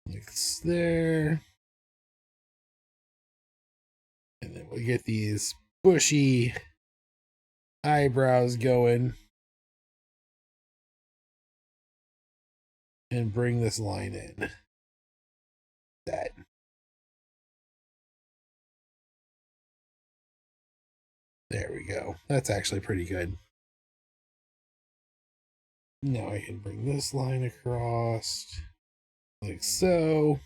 Like there. And then we'll get these bushy eyebrows going. And bring this line in. That. There we go. That's actually pretty good. Now I can bring this line across. Like so.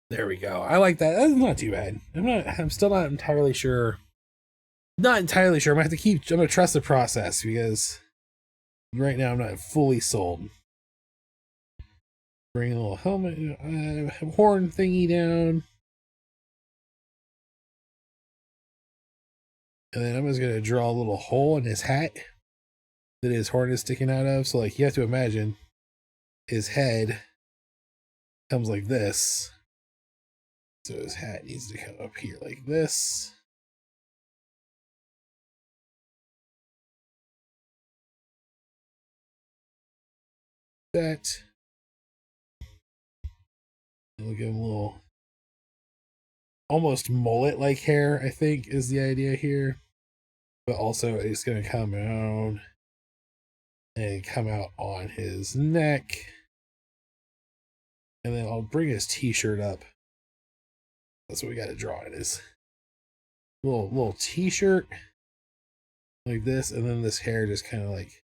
There we go. I like that. That's not too bad. I'm still not entirely sure Not entirely sure. I'm gonna trust the process because right now I'm not fully sold. Bring a little helmet, horn thingy down. And then I'm just gonna draw a little hole in his hat that his horn is sticking out of. So like you have to imagine his head comes like this. So his hat needs to come up here like this. That. And we'll give him a little almost mullet-like hair, I think, is the idea here. But also it's gonna come out and come out on his neck. And then I'll bring his t-shirt up. That's what we gotta draw in his little t-shirt like this, and then this hair just kind of like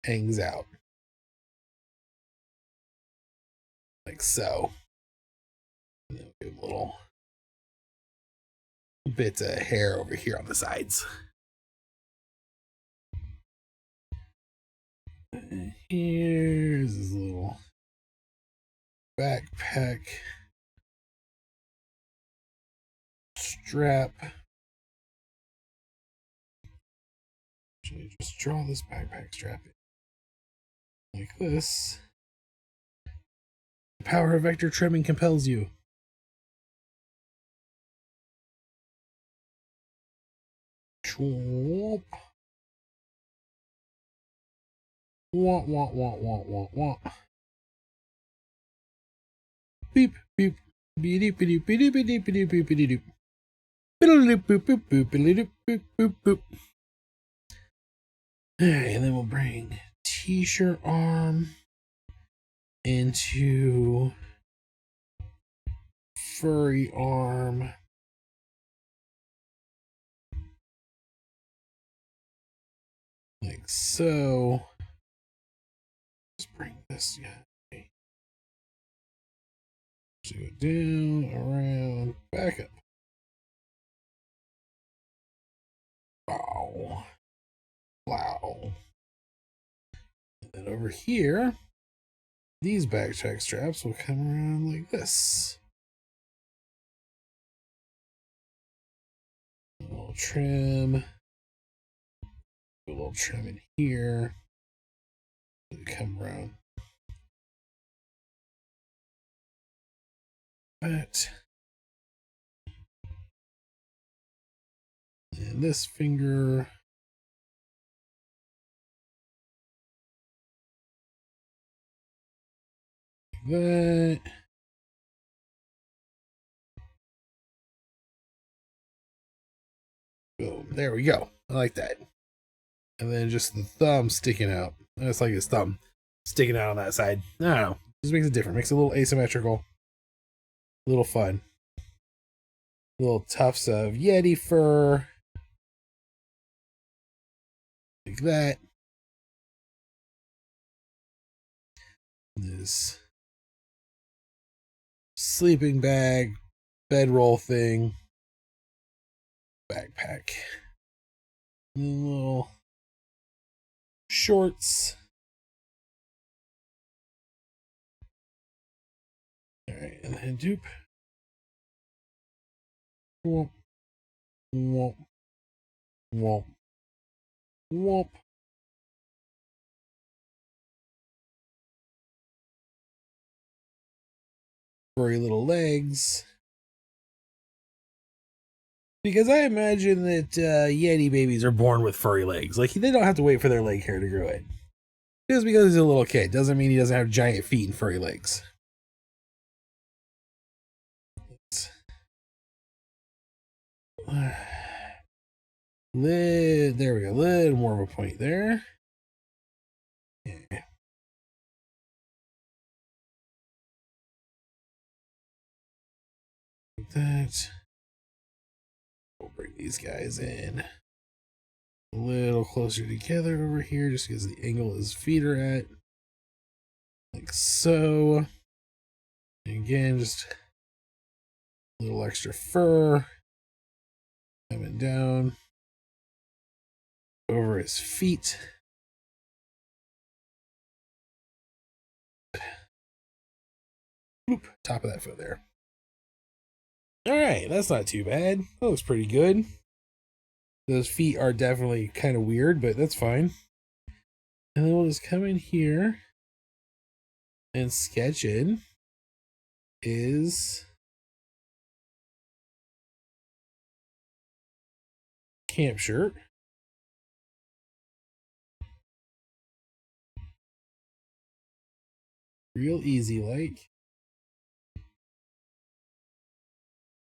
hangs out like so. And then we'll give a little bits of hair over here on the sides. And here's his little backpack strap. Actually, just draw this backpack strap like this. The power of vector trimming compels you. Chomp. Wah, wah, wah, wah, wah, wah. Beep, beep. Beep, beep, beep, beep, beep, beep, beep, beep, beep. Boop, boop, boop, boop, boop, boop, boop, boop. Alright, and then we'll bring t-shirt arm into furry arm. Like so. Just bring this guy. So go down, around, back up. Wow. Wow. And then over here, these backpack straps will come around like this. A little trim. A little trim in here. Come around. That. And this finger. That. Boom. There we go. I like that. And then just the thumb sticking out. It's like his thumb sticking out on that side. I don't know. Just makes it different. Makes it a little asymmetrical. A little fun. Little tufts of Yeti fur. Like that. This sleeping bag, bedroll thing, backpack, little shorts. All right, and then dupe. Womp, womp, womp, womp. Furry little legs. Because I imagine that Yeti babies are born with furry legs. Like, they don't have to wait for their leg hair to grow in. Just because he's a little kid doesn't mean he doesn't have giant feet and furry legs. There we go. A little more of a point there. Yeah. Like that. We'll bring these guys in a little closer together over here just because the angle his feet are at. Like so. And again, just a little extra fur coming down. over his feet. Oop, top of that foot there. All right, that's not too bad. That looks pretty good. Those feet are definitely kind of weird, but that's fine. And then we'll just come in here and sketch in his camp shirt. Real easy like.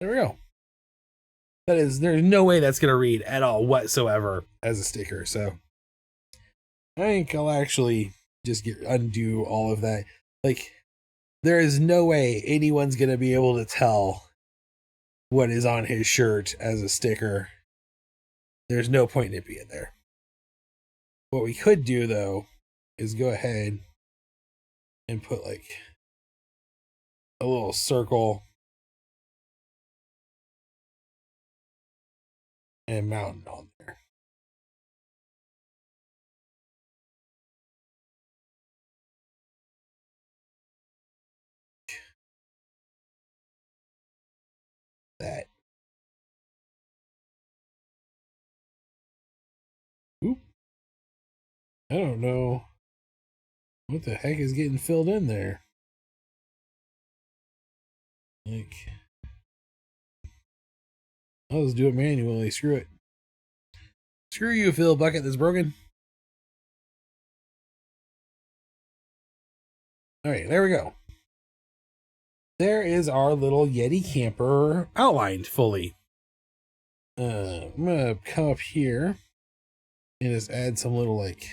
There we go. There's no way that's going to read at all whatsoever as a sticker. So I think I'll actually just undo all of that. Like, there is no way anyone's going to be able to tell what is on his shirt as a sticker. There's no point in it being there. What we could do, though, is go ahead and put like a little circle and mountain on there. That. Oop. I don't know what the heck is getting filled in there. Like, I'll just do it manually. Screw it. Screw you, fill bucket that's broken. All right, there we go. There is our little Yeti camper outlined fully. I'm gonna come up here and just add some little like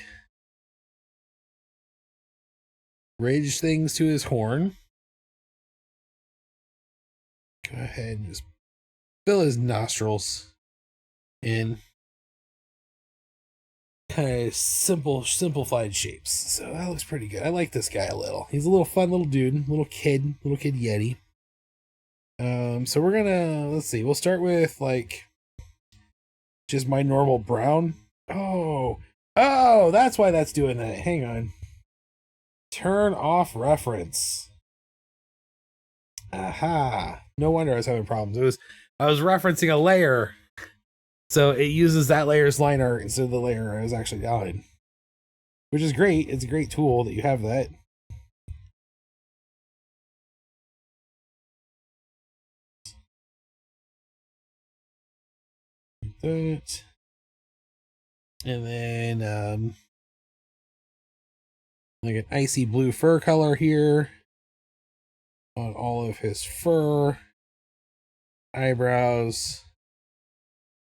ridge things to his horn. Go ahead and just fill his nostrils in kind of simplified shapes. So that looks pretty good. I like this guy a little. He's a little fun little dude, little kid Yeti. So we're gonna, let's see, we'll start with like just my normal brown. Oh, that's why that's doing that. Hang on. Turn off reference. Aha. No wonder I was having problems. I was referencing a layer. So it uses that layer's line art instead of the layer I was actually on. Which is great. It's a great tool that you have that. That. And then like an icy blue fur color here on all of his fur, eyebrows,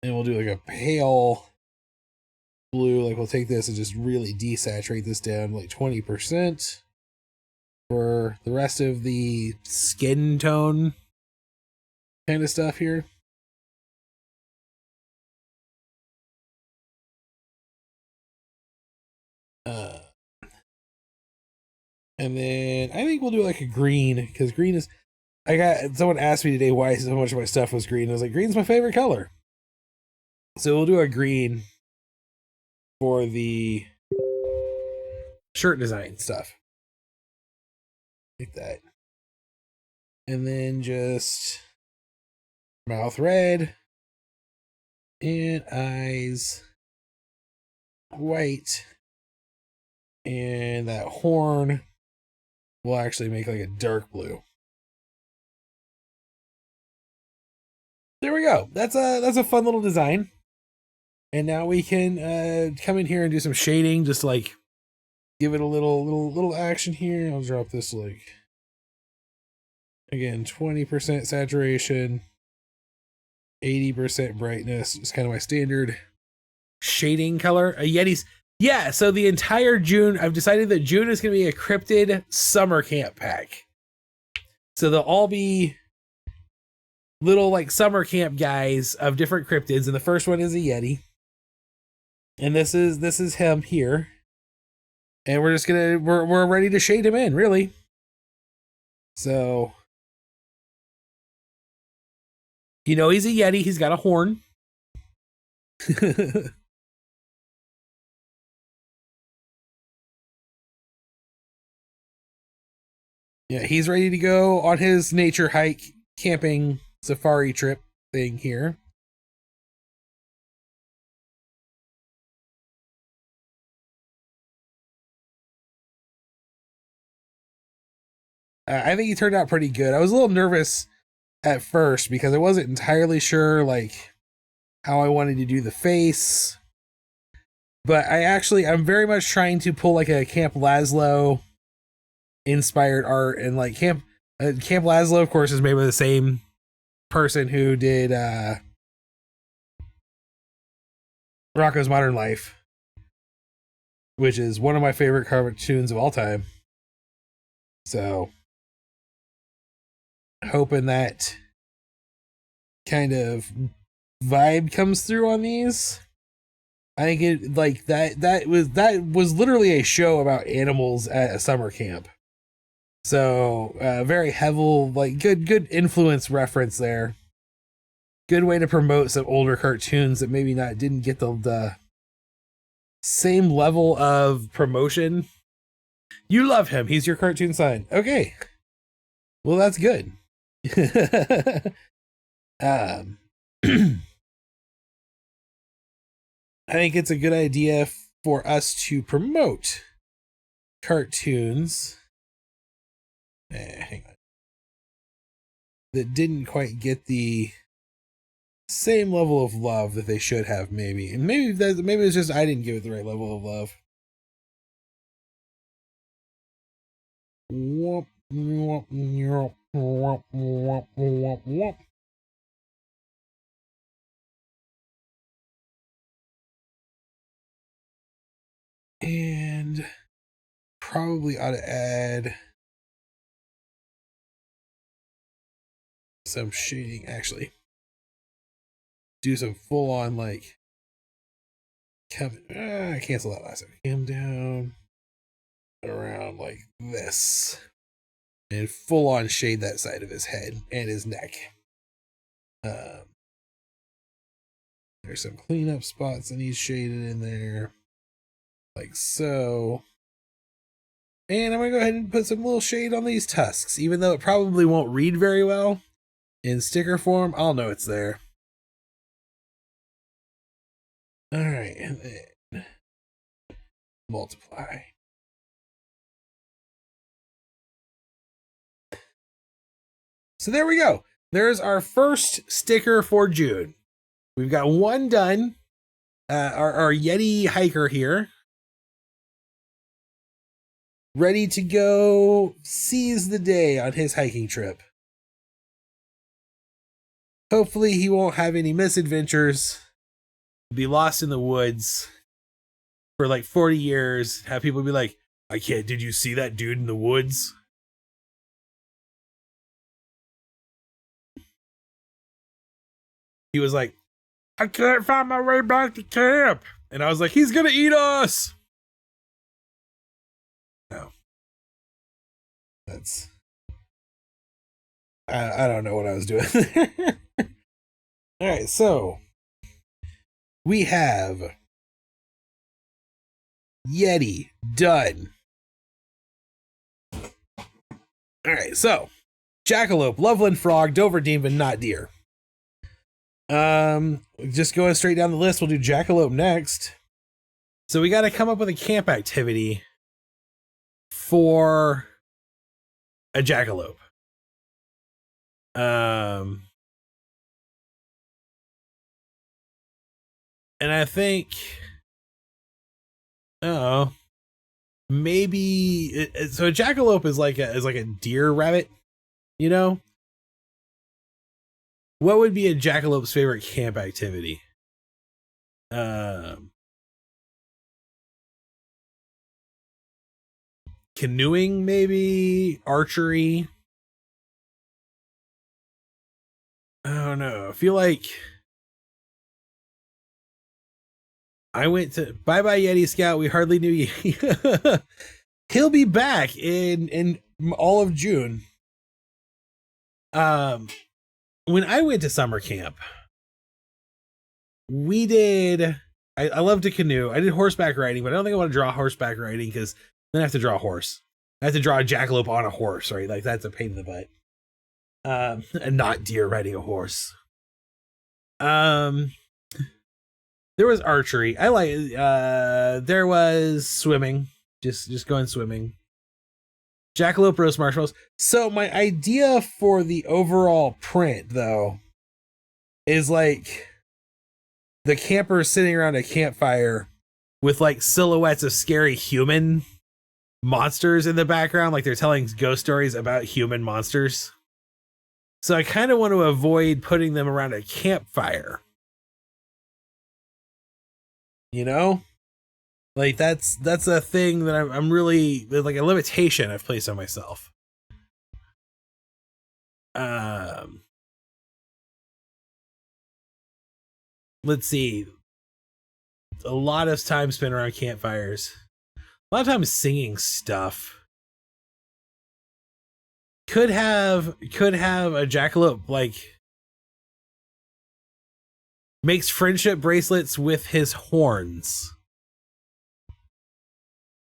and we'll do like a pale blue. Like we'll take this and just really desaturate this down like 20% for the rest of the skin tone kind of stuff here. And then I think we'll do like a green, because green is, someone asked me today why so much of my stuff was green. I was like, green's my favorite color. So we'll do a green for the shirt design stuff. Like that. And then just mouth red and eyes white. And that horn will actually make like a dark blue. There we go. That's a fun little design. And now we can come in here and do some shading, just like give it a little action here. I'll drop this like, again, 20% saturation, 80% brightness. It's kind of my standard shading color. Yeti's. Yeah, so the entire June, I've decided that June is going to be a cryptid summer camp pack. So they'll all be little like summer camp guys of different cryptids, and the first one is a Yeti. And this is him here. And we're just we're ready to shade him in, really. So he's a Yeti, he's got a horn. Yeah, he's ready to go on his nature hike, camping, safari trip thing here. I think he turned out pretty good. I was a little nervous at first because I wasn't entirely sure like how I wanted to do the face. But I'm very much trying to pull like a Camp Laszlo inspired art, and like Camp Laszlo, of course, is made by the same person who did Rocko's Modern Life, which is one of my favorite cartoons of all time. So, hoping that kind of vibe comes through on these. I think it like that was literally a show about animals at a summer camp. So very heavy, like good influence reference there. Good way to promote some older cartoons that maybe didn't get the same level of promotion. You love him. He's your cartoon sign. Okay. Well, that's good. I think it's a good idea for us to promote cartoons hang on, that didn't quite get the same level of love that they should have, maybe. And maybe it's just I didn't give it the right level of love. And probably ought to add some shading, actually. Do some full on like cancel that last one. Come down around like this. And full on shade that side of his head and his neck. There's some cleanup spots that need shaded in there. Like so. And I'm going to go ahead and put some little shade on these tusks. Even though it probably won't read very well in sticker form, I'll know it's there. Alright, and then multiply. So there we go. There's our first sticker for June. We've got one done. Our Yeti hiker here. Ready to go seize the day on his hiking trip. Hopefully he won't have any misadventures. Be lost in the woods for like 40 years. Have people be like, did you see that dude in the woods? He was like, I can't find my way back to camp. And I was like, he's gonna eat us. No. That's... I don't know what I was doing there. Alright, so we have Yeti done. Alright, so Jackalope, Loveland Frog, Dover Demon, not deer. Just going straight down the list, we'll do Jackalope next. So we got to come up with a camp activity for a jackalope. And I think, maybe so a jackalope is like a deer rabbit, you know? What would be a jackalope's favorite camp activity? Canoeing, maybe? Archery? I don't know. I feel like I went to Bye Bye Yeti Scout. We hardly knew you. He'll be back in all of June. When I went to summer camp, we did. I love to canoe. I did horseback riding, but I don't think I want to draw horseback riding because then I have to draw a horse. I have to draw a jackalope on a horse, right? Like that's a pain in the butt. And not deer riding a horse. There was archery. I like. There was swimming. Just going swimming. Jackalope roast marshmallows. So my idea for the overall print, though, is like the campers sitting around a campfire with like silhouettes of scary human monsters in the background, like they're telling ghost stories about human monsters. So I kind of want to avoid putting them around a campfire. You know? Like that's a thing that I'm really like a limitation I've placed on myself. Let's see. A lot of time spent around campfires. A lot of times singing stuff. Could have a jackalope like makes friendship bracelets with his horns.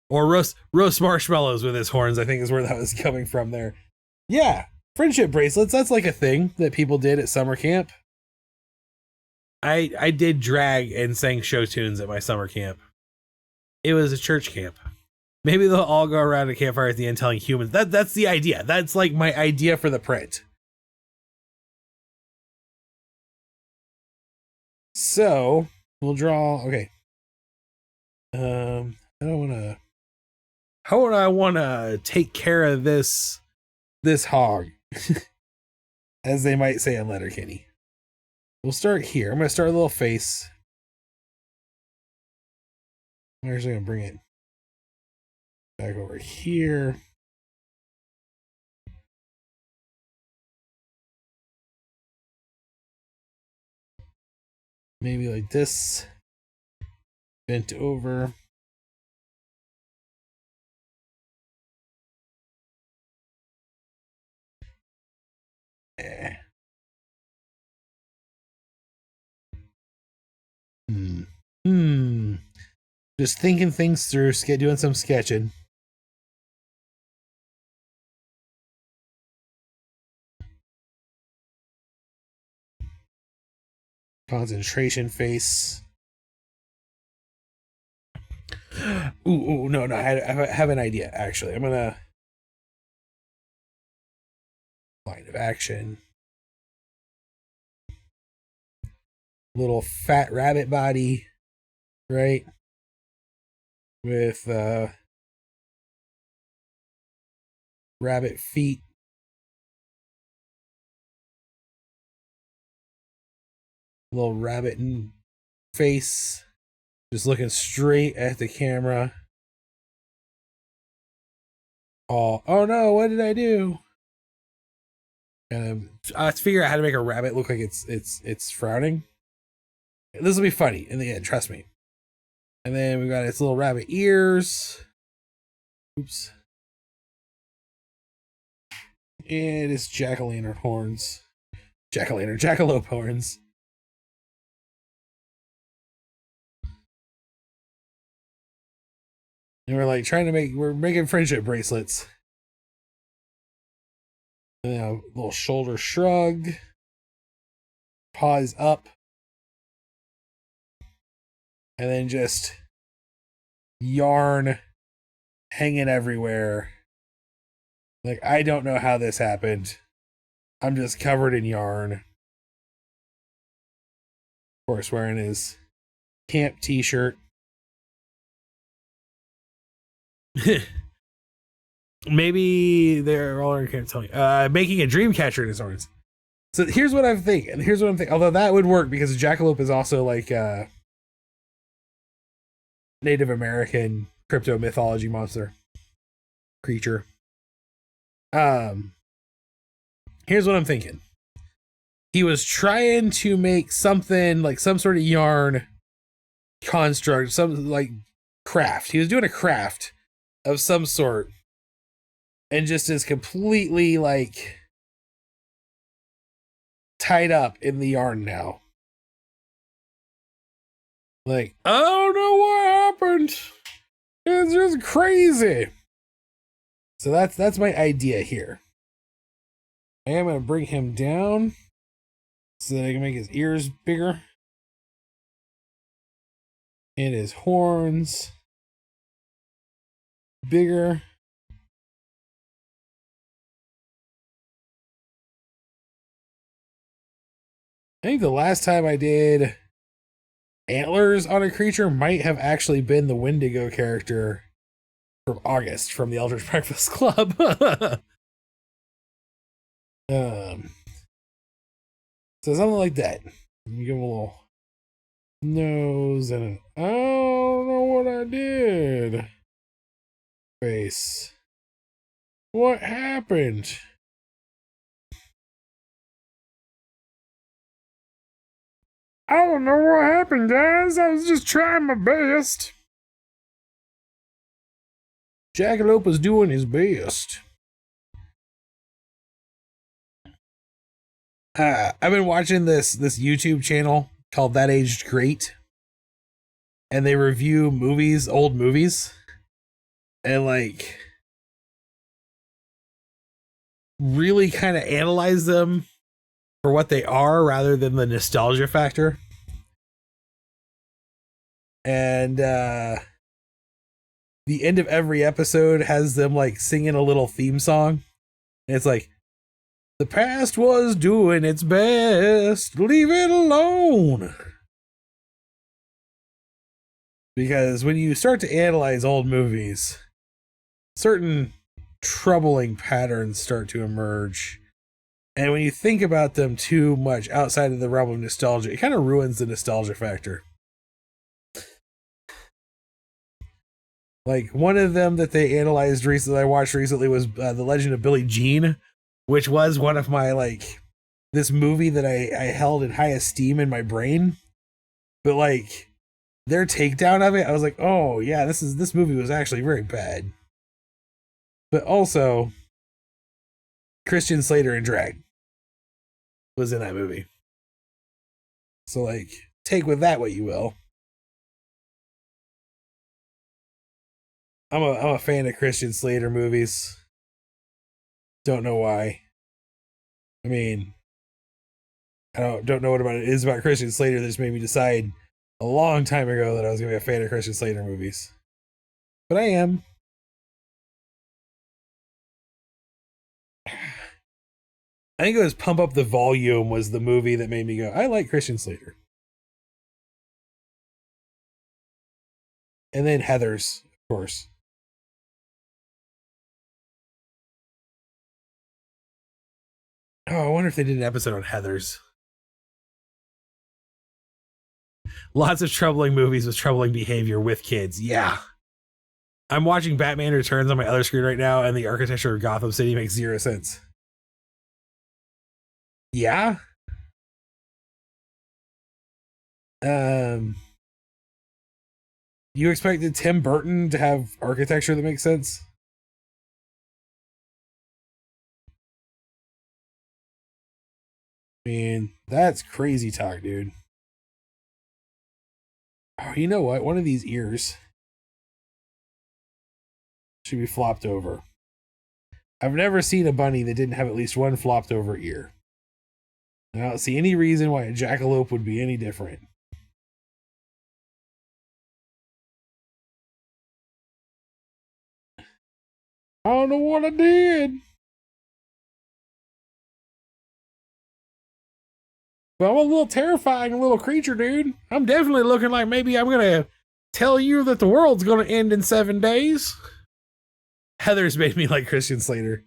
Or roast marshmallows with his horns, I think is where that was coming from there. Yeah, friendship bracelets, that's like a thing that people did at summer camp. I did drag and sang show tunes at my summer camp. It was a church camp. Maybe they'll all go around a campfire at the end telling humans. That's the idea. That's like my idea for the print. So we'll draw. Okay. I don't want to. How would I want to take care of this hog, as they might say in Letterkenny? We'll start here. I'm gonna start a little face. I'm actually gonna bring it back over here. Maybe like this. Bent over. Just thinking things through, doing some sketching. Concentration face. Ooh, no, I have an idea, actually. I'm gonna line of action. Little fat rabbit body, right? With rabbit feet. Little rabbit face. Just looking straight at the camera. Oh no, what did I do? I have to figure out how to make a rabbit look like it's frowning. This will be funny in the end, trust me. And then we got its little rabbit ears. Oops. And its jack-o'-lantern horns. Jackalope horns. And we're making friendship bracelets. And then a little shoulder shrug. Paws up. And then just yarn hanging everywhere. Like, I don't know how this happened. I'm just covered in yarn. Of course, wearing his camp t-shirt. Maybe they're all I can't tell you. Making a dream catcher in his horns. So here's what I'm thinking. Although that would work because Jackalope is also like Native American crypto mythology monster creature. Here's what I'm thinking. He was trying to make something like some sort of yarn construct, some like craft. He was doing a craft of some sort and just is completely like tied up in the yarn now. Like, I don't know what happened. It's just crazy. So that's my idea here. I am going to bring him down so that I can make his ears bigger. And his horns bigger. I think the last time I did antlers on a creature might have actually been the Wendigo character from August from the Eldritch Breakfast Club. So something like that. You give him a little nose and an, I don't know what I did. Face. What happened? I don't know what happened, guys. I was just trying my best. Jackalope was doing his best. I've been watching this YouTube channel called That Aged Great, and they review movies, old movies, and like really kind of analyze them for what they are rather than the nostalgia factor. And the end of every episode has them like singing a little theme song, and it's like, the past was doing its best. Leave it alone. Because when you start to analyze old movies, certain troubling patterns start to emerge. And when you think about them too much outside of the realm of nostalgia, it kind of ruins the nostalgia factor. Like one of them that they analyzed recently, I watched recently, was The Legend of Billie Jean, which was one of my, like, this movie that I held in high esteem in my brain. But, like, their takedown of it, I was like, oh, yeah, this movie was actually very bad. But also, Christian Slater in drag was in that movie. So, like, take with that what you will. I'm a fan of Christian Slater movies. Don't know why. I mean, I don't know what about it is about Christian Slater that just made me decide a long time ago that I was going to be a fan of Christian Slater movies. But I am. I think it was Pump Up the Volume was the movie that made me go, I like Christian Slater. And then Heathers, of course. Oh, I wonder if they did an episode on Heathers. Lots of troubling movies with troubling behavior with kids. Yeah. I'm watching Batman Returns on my other screen right now, and the architecture of Gotham City makes zero sense. Yeah. You expected Tim Burton to have architecture that makes sense? I mean, that's crazy talk, dude. Oh, you know what? One of these ears should be flopped over. I've never seen a bunny that didn't have at least one flopped over ear. I don't see any reason why a jackalope would be any different. I don't know what I did. But I'm a little terrifying little creature, dude. I'm definitely looking like maybe I'm going to tell you that the world's going to end in 7 days. Heathers made me like Christian Slater.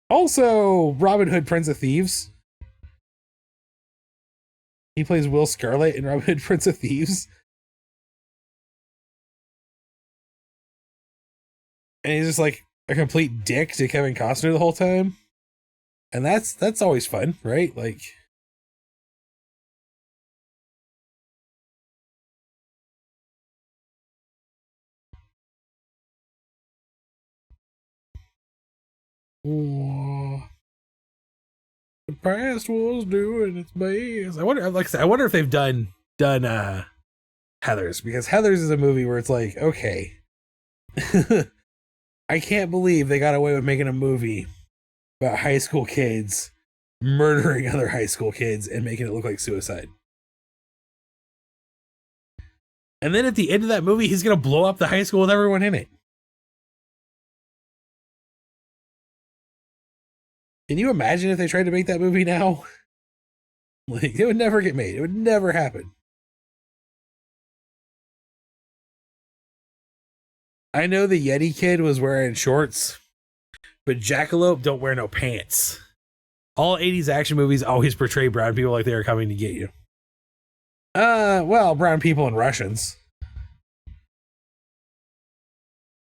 Also, Robin Hood, Prince of Thieves. He plays Will Scarlet in Robin Hood, Prince of Thieves. And he's just like a complete dick to Kevin Costner the whole time. And that's always fun, right? Like, oh, the past was doing its best. I wonder, like I said, I wonder if they've done Heathers, because Heathers is a movie where it's like, okay, I can't believe they got away with making a movie about high school kids murdering other high school kids and making it look like suicide. And then at the end of that movie, he's going to blow up the high school with everyone in it. Can you imagine if they tried to make that movie now? Like, it would never get made. It would never happen. I know the Yeti kid was wearing shorts, but Jackalope don't wear no pants. All 80s action movies always portray brown people like they are coming to get you. Well, brown people and Russians.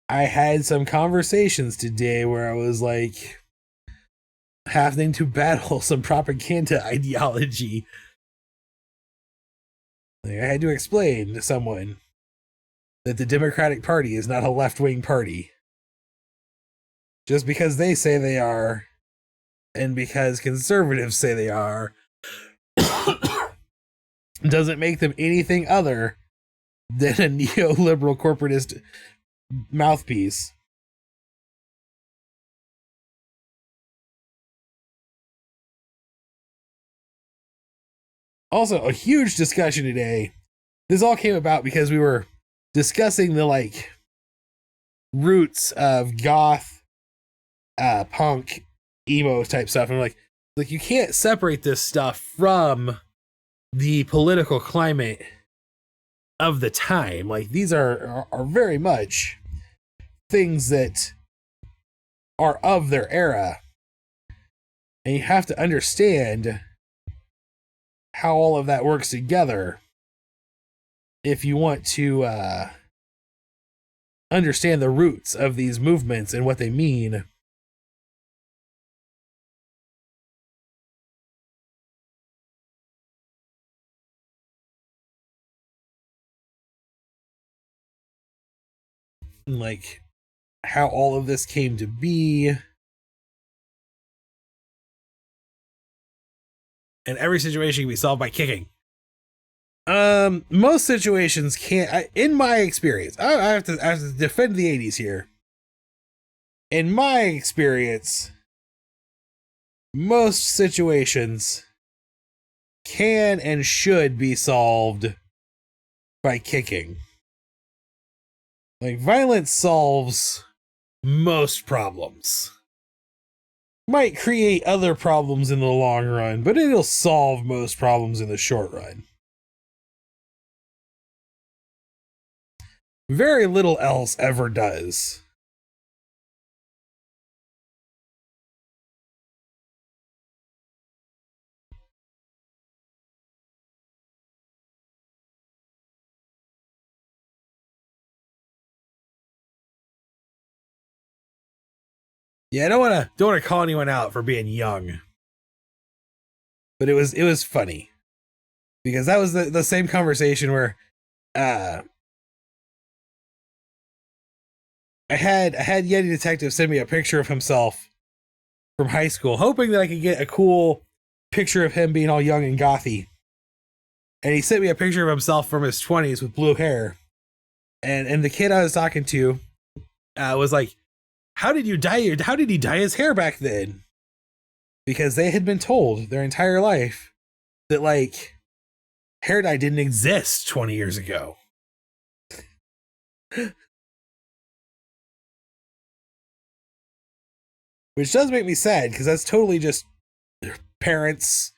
I had some conversations today where I was like having to battle some propaganda ideology. Like, I had to explain to someone that the Democratic Party is not a left-wing party. Just because they say they are, and because conservatives say they are, doesn't make them anything other than a neoliberal corporatist mouthpiece. Also, a huge discussion today. This all came about because we were discussing the like roots of goth, punk, emo type stuff. And like you can't separate this stuff from the political climate of the time. Like, these are very much things that are of their era, and you have to understand how all of that works together if you want to understand the roots of these movements and what they mean. Like, how all of this came to be. And every situation can be solved by kicking. Most situations can't. In my experience, I have to defend the 80s here. In my experience, most situations can and should be solved by kicking. Like, violence solves most problems. Might create other problems in the long run, but it'll solve most problems in the short run. Very little else ever does. Yeah, I don't want to call anyone out for being young, but it was funny because that was the same conversation where I had Yeti Detective send me a picture of himself from high school, hoping that I could get a cool picture of him being all young and gothy. And he sent me a picture of himself from his 20s with blue hair. And the kid I was talking to was like, how did he dye his hair back then? Because they had been told their entire life that, like, hair dye didn't exist 20 years ago. Which does make me sad, because that's totally just parents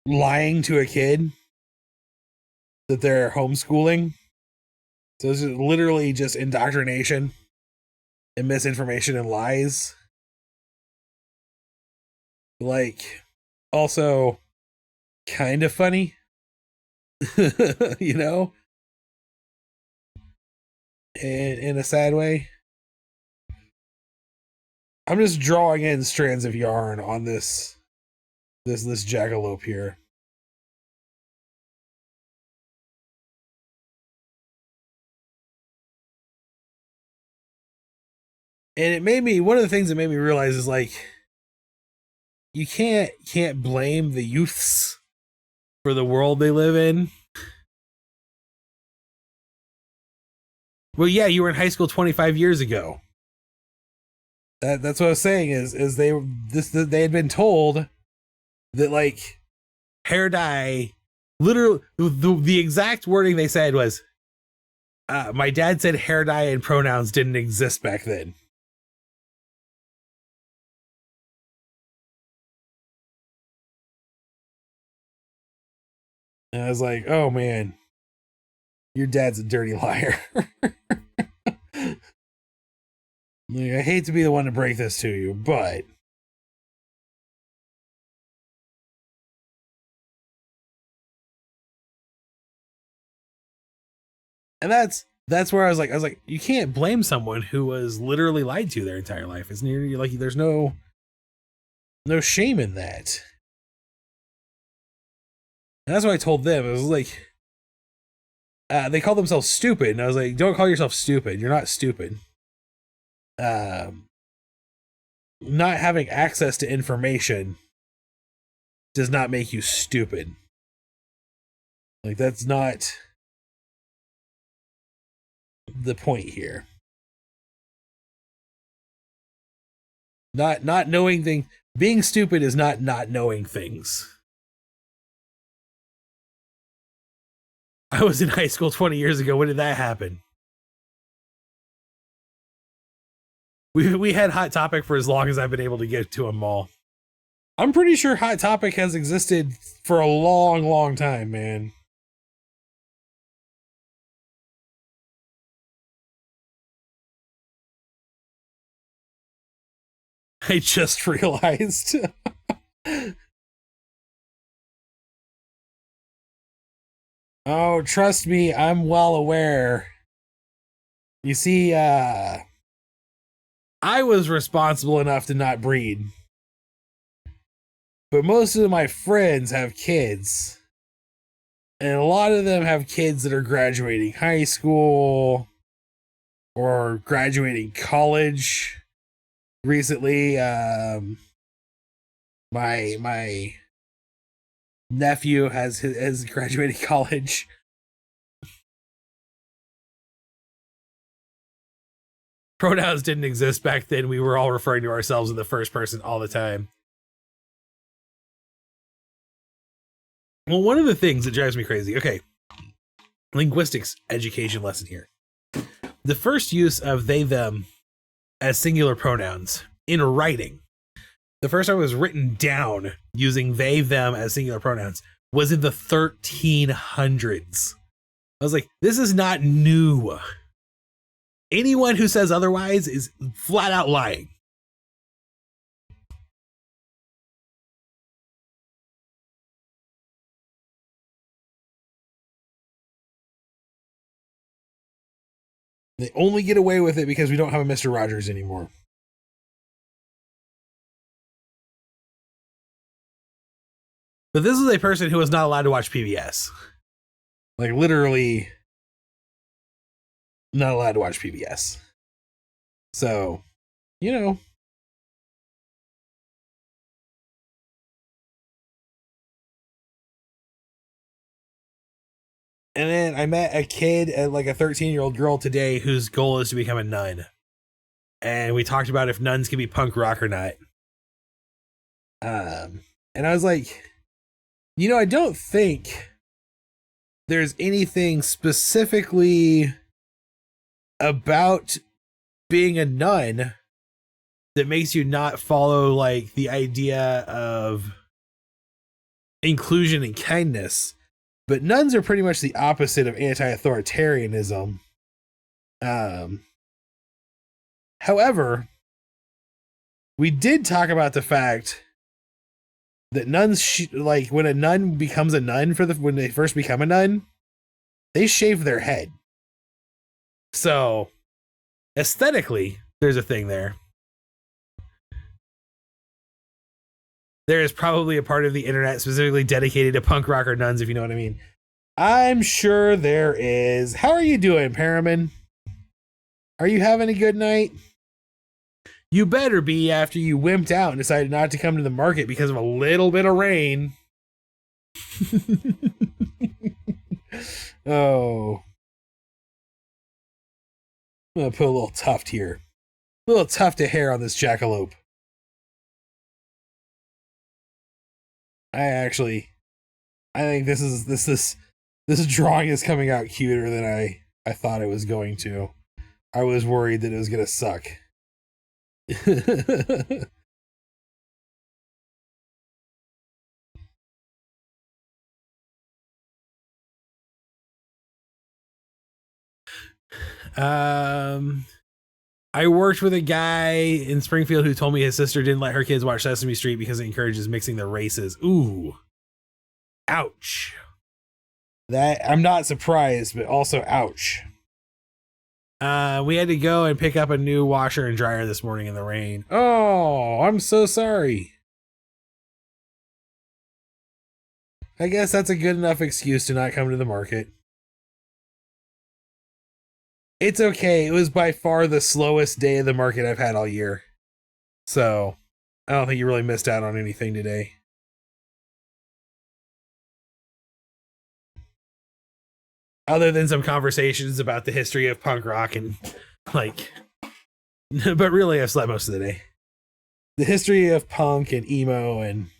lying to a kid that they're homeschooling. So it's literally just indoctrination and misinformation and lies. Like, also kind of funny. You know? In a sad way. I'm just drawing in strands of yarn on this jackalope here. And it made me, one of the things that made me realize is, like, you can't blame the youths for the world they live in. Well, yeah, you were in high school 25 years ago. That's what I was saying is they had been told that like hair dye, literally the exact wording they said was, my dad said hair dye and pronouns didn't exist back then. And I was like, oh man, your dad's a dirty liar. Like, I hate to be the one to break this to you, but and that's where I was like, you can't blame someone who was literally lied to their entire life. It's nearly like there's no shame in that. And that's what I told them. It was like, they call themselves stupid, and I was like, don't call yourself stupid. You're not stupid. Not having access to information does not make you stupid. Like, that's not the point here. Not knowing things. Being stupid is not knowing things. I was in high school 20 years ago. When did that happen? We had Hot Topic for as long as I've been able to get to them all. I'm pretty sure Hot Topic has existed for a long, long time, man. I just realized. Oh, trust me, I'm well aware. You see, I was responsible enough to not breed. But most of my friends have kids. And a lot of them have kids that are graduating high school or graduating college. Recently, my nephew has graduated college. Pronouns didn't exist back then. We were all referring to ourselves in the first person all the time. Well, one of the things that drives me crazy, okay, linguistics education lesson here. The first use of they, them as singular pronouns in writing, the first time it was written down using they, them as singular pronouns was in the 1300s. I was like, this is not new. Anyone who says otherwise is flat out lying. They only get away with it because we don't have a Mr. Rogers anymore. But this is a person who is not allowed to watch PBS. Like, literally not allowed to watch PBS. So, you know. And then I met a kid, like a 13-year-old girl today, whose goal is to become a nun. And we talked about if nuns can be punk rock or not. And I was like, you know, I don't think there's anything specifically about being a nun that makes you not follow like the idea of inclusion and kindness. But nuns are pretty much the opposite of anti-authoritarianism. However, we did talk about the fact that nuns, like when a nun becomes a nun when they first become a nun, they shave their head. So, aesthetically, there's a thing there. There is probably a part of the internet specifically dedicated to punk rocker nuns, if you know what I mean. I'm sure there is. How are you doing, Paramin? Are you having a good night? You better be after you wimped out and decided not to come to the market because of a little bit of rain. Oh. I'm going to put a little tuft here. little tough to hair on this jackalope. I think this drawing is coming out cuter than I thought it was going to. I was worried that it was gonna suck. I worked with a guy in Springfield who told me his sister didn't let her kids watch Sesame Street because it encourages mixing their races. Ooh. Ouch. That I'm not surprised, but also ouch. We had to go and pick up a new washer and dryer this morning in the rain. Oh, I'm so sorry. I guess that's a good enough excuse to not come to the market. It's okay. It was by far the slowest day of the market I've had all year. So, I don't think you really missed out on anything today. Other than some conversations about the history of punk rock and, like... But really, I've slept most of the day. The history of punk and emo, and...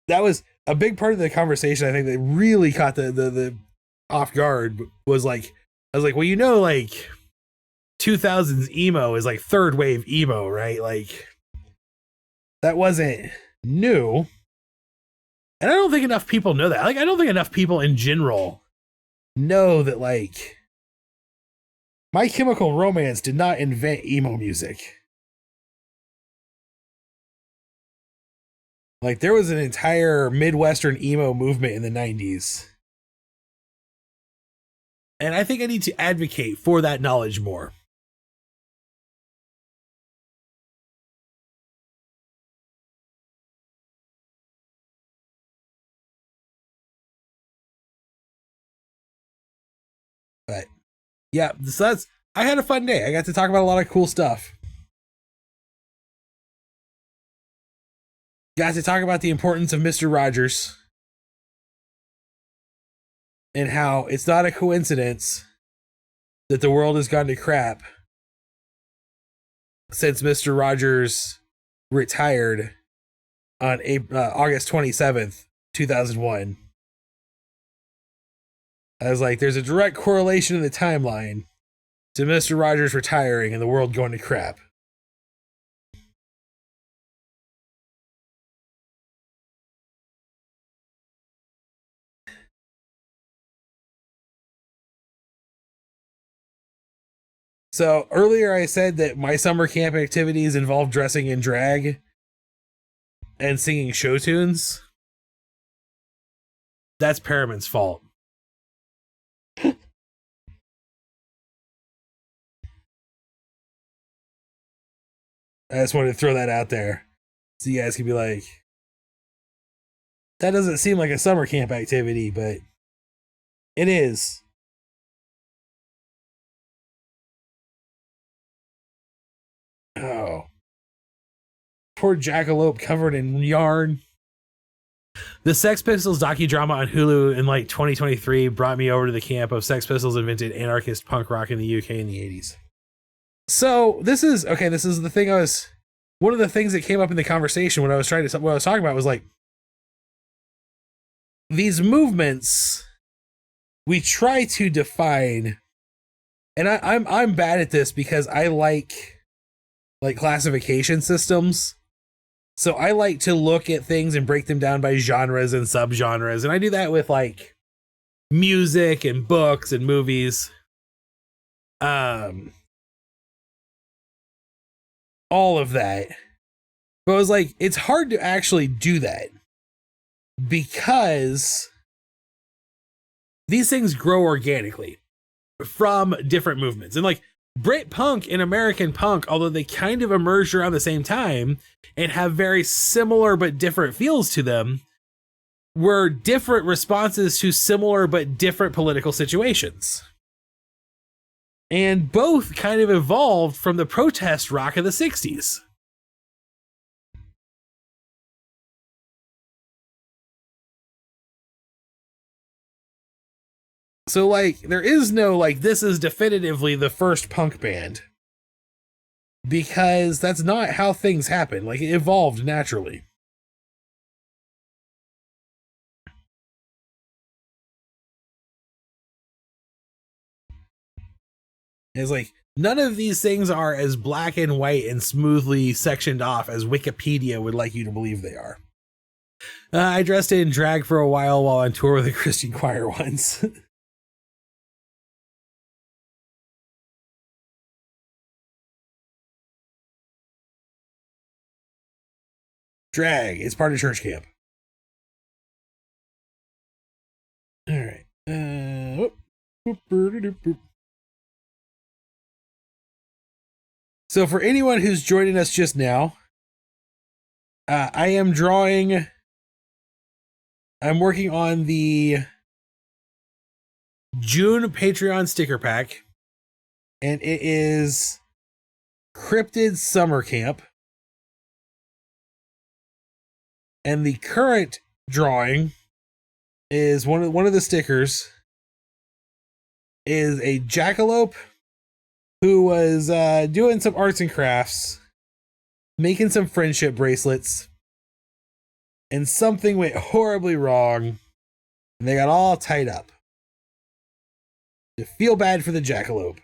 That was a big part of the conversation, I think, that really caught the off guard, was like... I was like, well, you know, like 2000s emo is like third wave emo, right? Like that wasn't new. And I don't think enough people know that. Like, I don't think enough people in general know that, like, My Chemical Romance did not invent emo music. Like, there was an entire Midwestern emo movement in the 90s. And I think I need to advocate for that knowledge more. But yeah, so I had a fun day. I got to talk about a lot of cool stuff. Got to talk about the importance of Mr. Rogers. And how it's not a coincidence that the world has gone to crap since Mr. Rogers retired on August 27th, 2001. I was like, there's a direct correlation in the timeline to Mr. Rogers retiring and the world going to crap. So earlier I said that my summer camp activities involve dressing in drag and singing show tunes. That's Paramon's fault. I just wanted to throw that out there so you guys can be like, that doesn't seem like a summer camp activity, but it is. Oh. Poor Jackalope covered in yarn. The Sex Pistols docudrama on Hulu in like 2023 brought me over to the camp of Sex Pistols invented anarchist punk rock in the UK in the 80s. So this is the thing one of the things that came up in the conversation what I was talking about was like, these movements we try to define, and I'm bad at this because I like classification systems. So I like to look at things and break them down by genres and subgenres. And I do that with like music and books and movies. All of that. But I was like, it's hard to actually do that because these things grow organically from different movements. And like, Brit punk and American punk, although they kind of emerged around the same time and have very similar but different feels to them, were different responses to similar but different political situations. And both kind of evolved from the protest rock of the 60s. So, like, there is no, like, this is definitively the first punk band. because that's not how things happen. Like, it evolved naturally. It's like, none of these things are as black and white and smoothly sectioned off as Wikipedia would like you to believe they are. I dressed in drag for a while on tour with a Christian choir once. Drag, it's part of church camp. All right. So for anyone who's joining us just now, I am drawing. I'm working on the June Patreon sticker pack, and it is Cryptid Summer Camp. And the current drawing is one of the stickers is a jackalope who was doing some arts and crafts, making some friendship bracelets, and something went horribly wrong, and they got all tied up. I feel bad for the jackalope.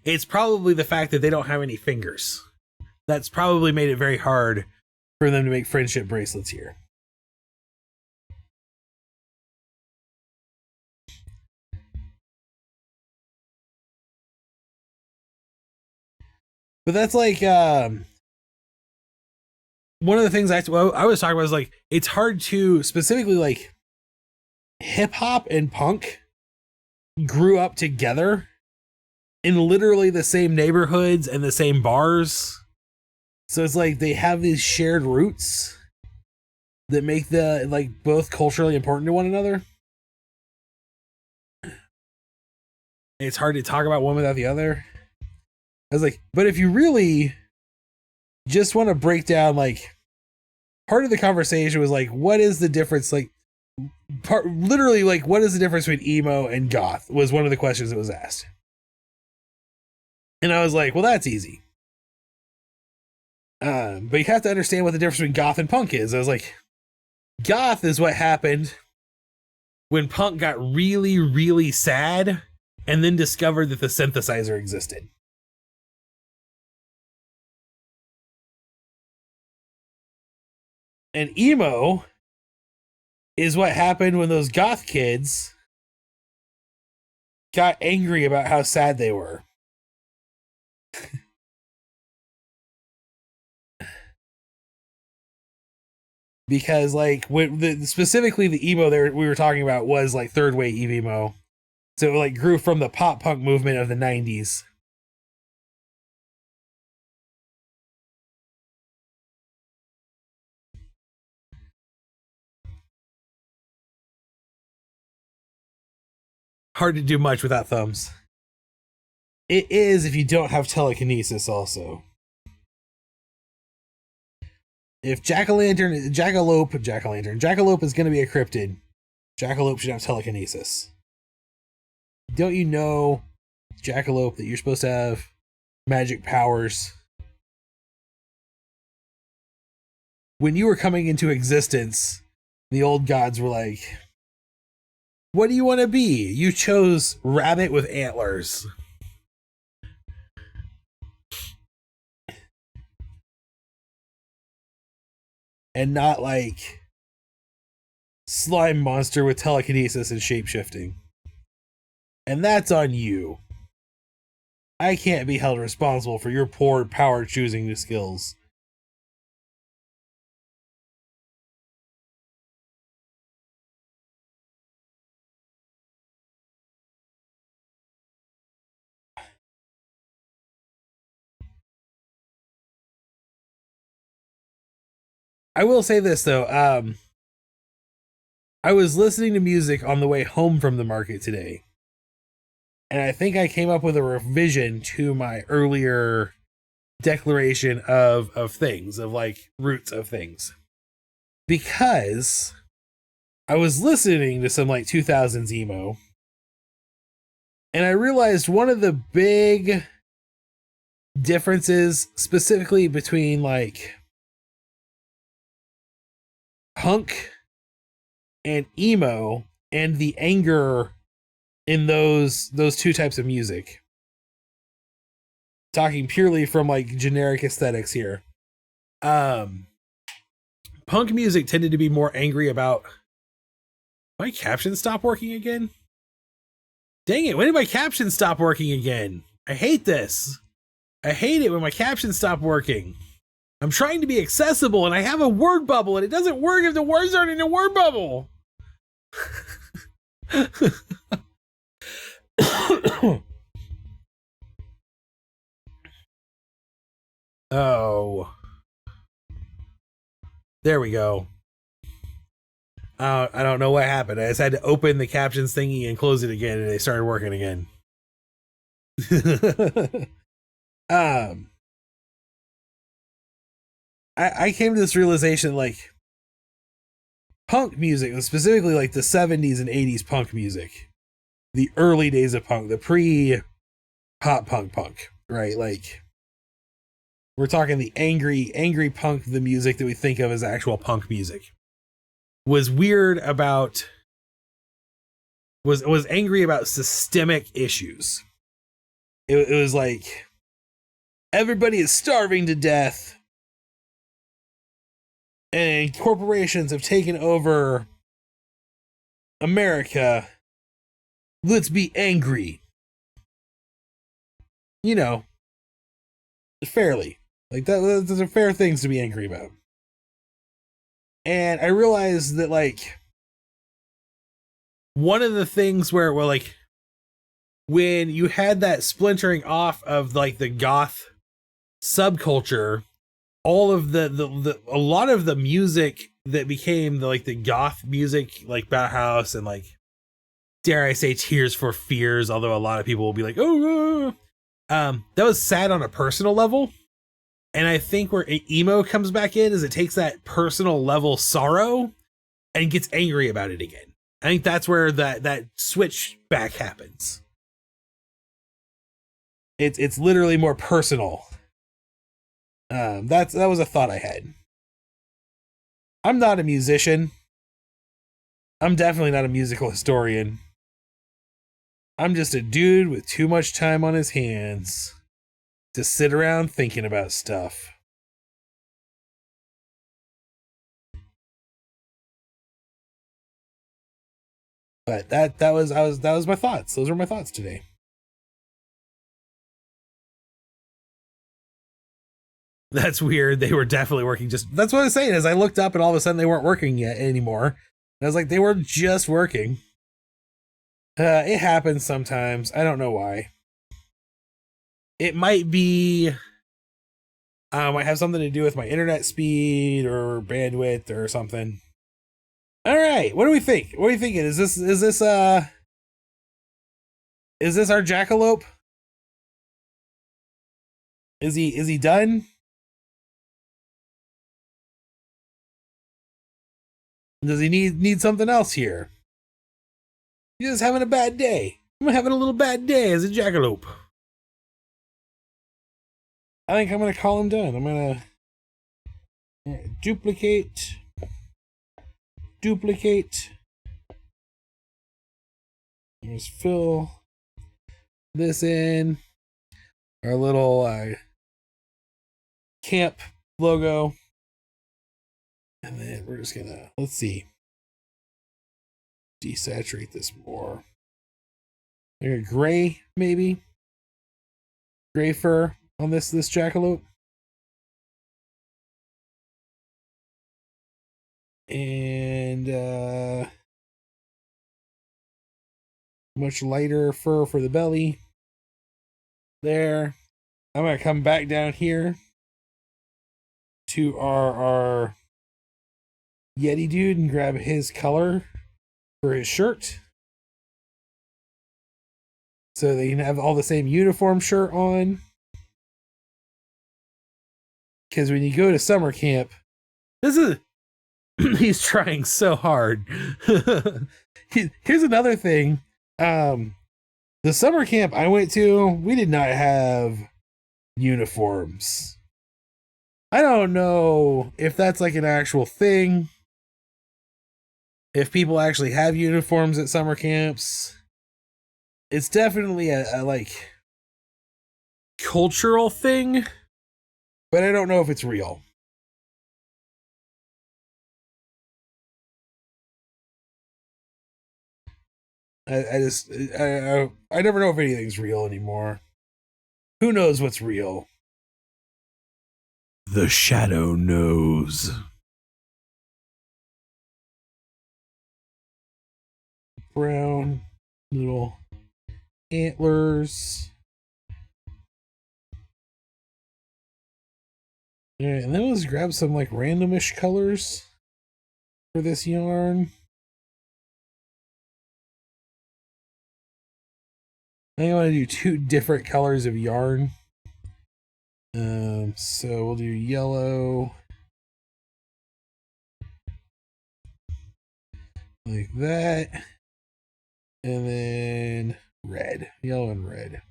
It's probably the fact that they don't have any fingers. That's probably made it very hard for them to make friendship bracelets here. But that's like one of the things I was talking about is like, it's hard to specifically, like, hip hop and punk grew up together in literally the same neighborhoods and the same bars. So it's like they have these shared roots that make the, like, both culturally important to one another. It's hard to talk about one without the other. I was like, but if you really just want to break down, like, part of the conversation was like, what is the difference? Like, literally, like, what is the difference between emo and goth was one of the questions that was asked. And I was like, well, that's easy. But you have to understand what the difference between goth and punk is. I was like, goth is what happened when punk got really, really sad and then discovered that the synthesizer existed. And emo is what happened when those goth kids got angry about how sad they were. Because, like, specifically the emo there we were talking about was like third wave emo, so it, like, grew from the pop punk movement of the 90s. Hard to do much without thumbs. It is if you don't have telekinesis also. If Jackalope is going to be a cryptid, Jackalope should have telekinesis. Don't you know, Jackalope, that you're supposed to have magic powers? When you were coming into existence, the old gods were like, what do you want to be? You chose rabbit with antlers. And not, like, slime monster with telekinesis and shapeshifting. And that's on you. I can't be held responsible for your poor power choosing new skills. I will say this, though. I was listening to music on the way home from the market today, and I think I came up with a revision to my earlier declaration of things, of, like, roots of things. Because I was listening to some, like, 2000s emo, And I realized one of the big differences specifically between like punk and emo and the anger in those two types of music. Talking purely from like generic aesthetics here. Punk music tended to be more angry about. My captions stop working again? Dang it, when did my captions stop working again? I hate this. I hate it when my captions stop working. I'm trying to be accessible and I have a word bubble and it doesn't work if the words aren't in a word bubble. Oh. There we go. I don't know what happened. I just had to open the captions thingy and close it again and they started working again. I came to this realization, like, punk music, specifically like the 70s and 80s punk music, the early days of punk, the pre-pop punk, right? Like, we're talking the angry punk, the music that we think of as actual punk music, was weird about, was angry about systemic issues. It was like, everybody is starving to death. And corporations have taken over America. Let's be angry. You know, fairly. Like, those are fair things to be angry about. And I realized that, like, one of the things where, well, like, when you had that splintering off of, like, the goth subculture, all of the a lot of the music that became the, like, the goth music, like Bauhaus and, like, dare I say Tears for Fears, although a lot of people will be like, oh, that was sad on a personal level. And I think where emo comes back in is it takes that personal level sorrow and gets angry about it again. I think that's where that switch back happens. It's literally more personal. That was a thought I had. I'm not a musician. I'm definitely not a musical historian. I'm just a dude with too much time on his hands to sit around thinking about stuff. But that was my thoughts. Those were my thoughts today. That's weird. They were definitely working. That's what I was saying. As I looked up and all of a sudden they weren't working yet anymore. And I was like, they were just working. It happens sometimes. I don't know why. It might be, might have something to do with my internet speed or bandwidth or something. All right. What do we think? What are you thinking? Is this our Jackalope? Is he done? Does he need something else here? He's just having a bad day. I'm having a little bad day as a Jackalope. I think I'm going to call him done. I'm going to duplicate. Just fill this in. Our little camp logo. And then we're just going to, let's see. Desaturate this more. Like a gray, maybe? Gray fur on this Jackalope. And much lighter fur for the belly. There. I'm gonna come back down here to our Yeti dude and grab his color for his shirt. So they can have all the same uniform shirt on. Because when you go to summer camp, he's trying so hard. Here's another thing. The summer camp I went to, we did not have uniforms. I don't know if that's like an actual thing. If people actually have uniforms at summer camps. It's definitely a like cultural thing, but I don't know if it's real. I never know if anything's real anymore. Who knows what's real? The shadow knows. Brown little antlers. All right, and then let's grab some like randomish colors for this yarn. I think I want to do 2 different colors of yarn. So we'll do yellow. Like that. And then red. Yellow and red.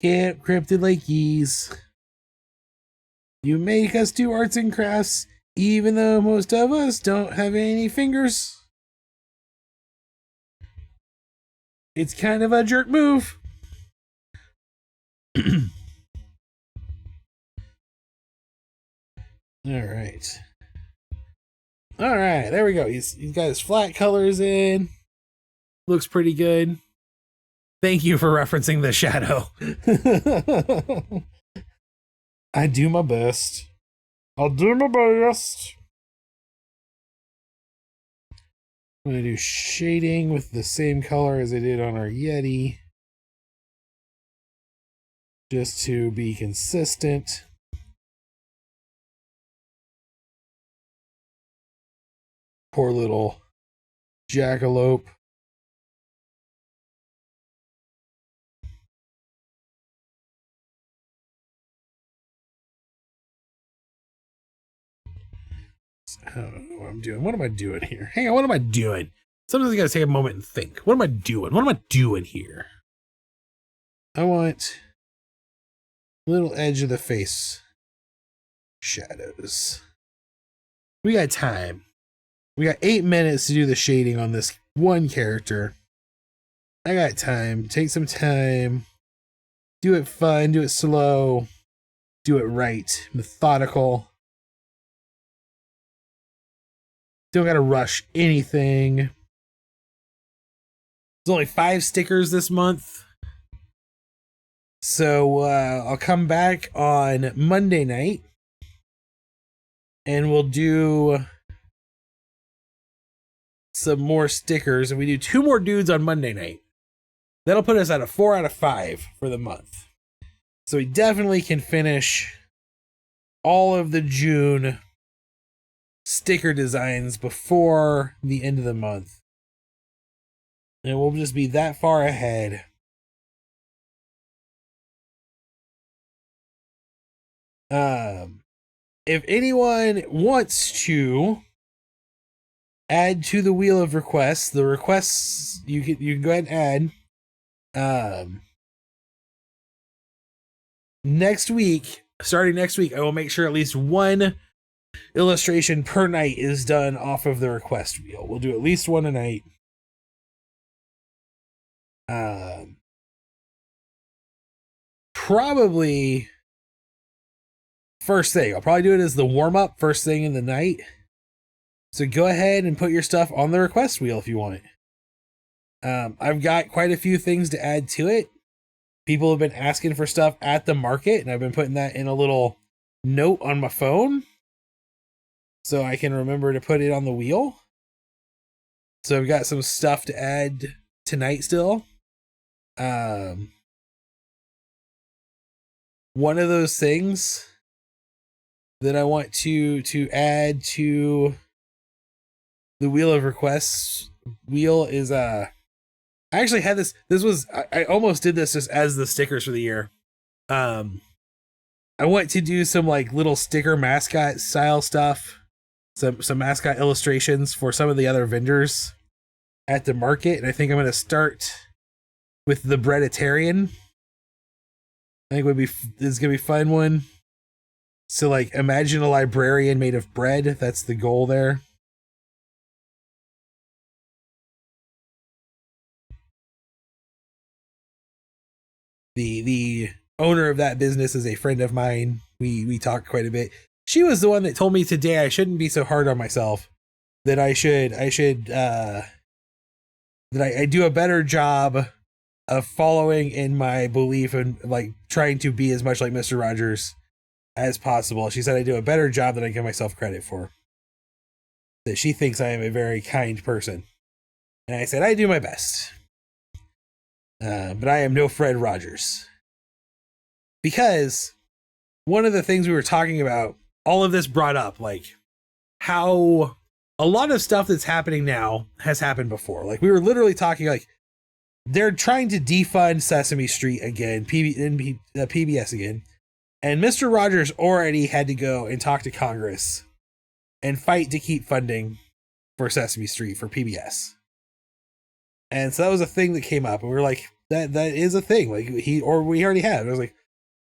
Camp Cryptid Lakeys. You make us do arts and crafts, even though most of us don't have any fingers. It's kind of a jerk move. Alright. Alright, there we go. He's got his flat colors in. Looks pretty good. Thank you for referencing the shadow. I do my best. I'll do my best. I'm going to do shading with the same color as I did on our Yeti. Just to be consistent. Poor little jackalope. I don't know what I'm doing. What am I doing here? Hang on, what am I doing? Sometimes you gotta take a moment and think. What am I doing? What am I doing here? I want little edge of the face shadows. We got time. We got 8 minutes to do the shading on this one character. I got time. Take some time. Do it fun. Do it slow. Do it right. Methodical. Don't gotta rush anything. There's only 5 stickers this month. So I'll come back on Monday night. And we'll do some more stickers. And we do 2 more dudes on Monday night. That'll put us at a 4 out of 5 for the month. So we definitely can finish all of the June sticker designs before the end of the month. And we'll just be that far ahead. If anyone wants to add to the wheel of requests, the requests you can go ahead and add. Starting next week, I will make sure at least 1 illustration per night is done off of the request wheel. We'll do at least 1 a night. Probably first thing. I'll probably do it as the warm-up first thing in the night. So go ahead and put your stuff on the request wheel if you want it. I've got quite a few things to add to it. People have been asking for stuff at the market, and I've been putting that in a little note on my phone so I can remember to put it on the wheel. So I've got some stuff to add tonight still. One of those things that I want to add to the wheel of requests wheel is I actually had I almost did this just as the stickers for the year. I want to do some like little sticker mascot style stuff, some mascot illustrations for some of the other vendors. at the market, and I think I'm going to start with the breaditarian. I think this is going to be a fun one. So, like, imagine a librarian made of bread. That's the goal there. The owner of that business is a friend of mine. We talked quite a bit. She was the one that told me today I shouldn't be so hard on myself. That I do a better job of following in my belief and like trying to be as much like Mr. Rogers as possible. She said I do a better job than I give myself credit for. That she thinks I am a very kind person. And I said, I do my best. But I am no Fred Rogers. Because one of the things we were talking about, all of this brought up, like, how a lot of stuff that's happening now has happened before. Like, we were literally talking, like, they're trying to defund Sesame Street again, PBS again. And Mr. Rogers already had to go and talk to Congress and fight to keep funding for Sesame Street for PBS. And so that was a thing that came up, and we were like, that is a thing. Like, we already have. And I was like,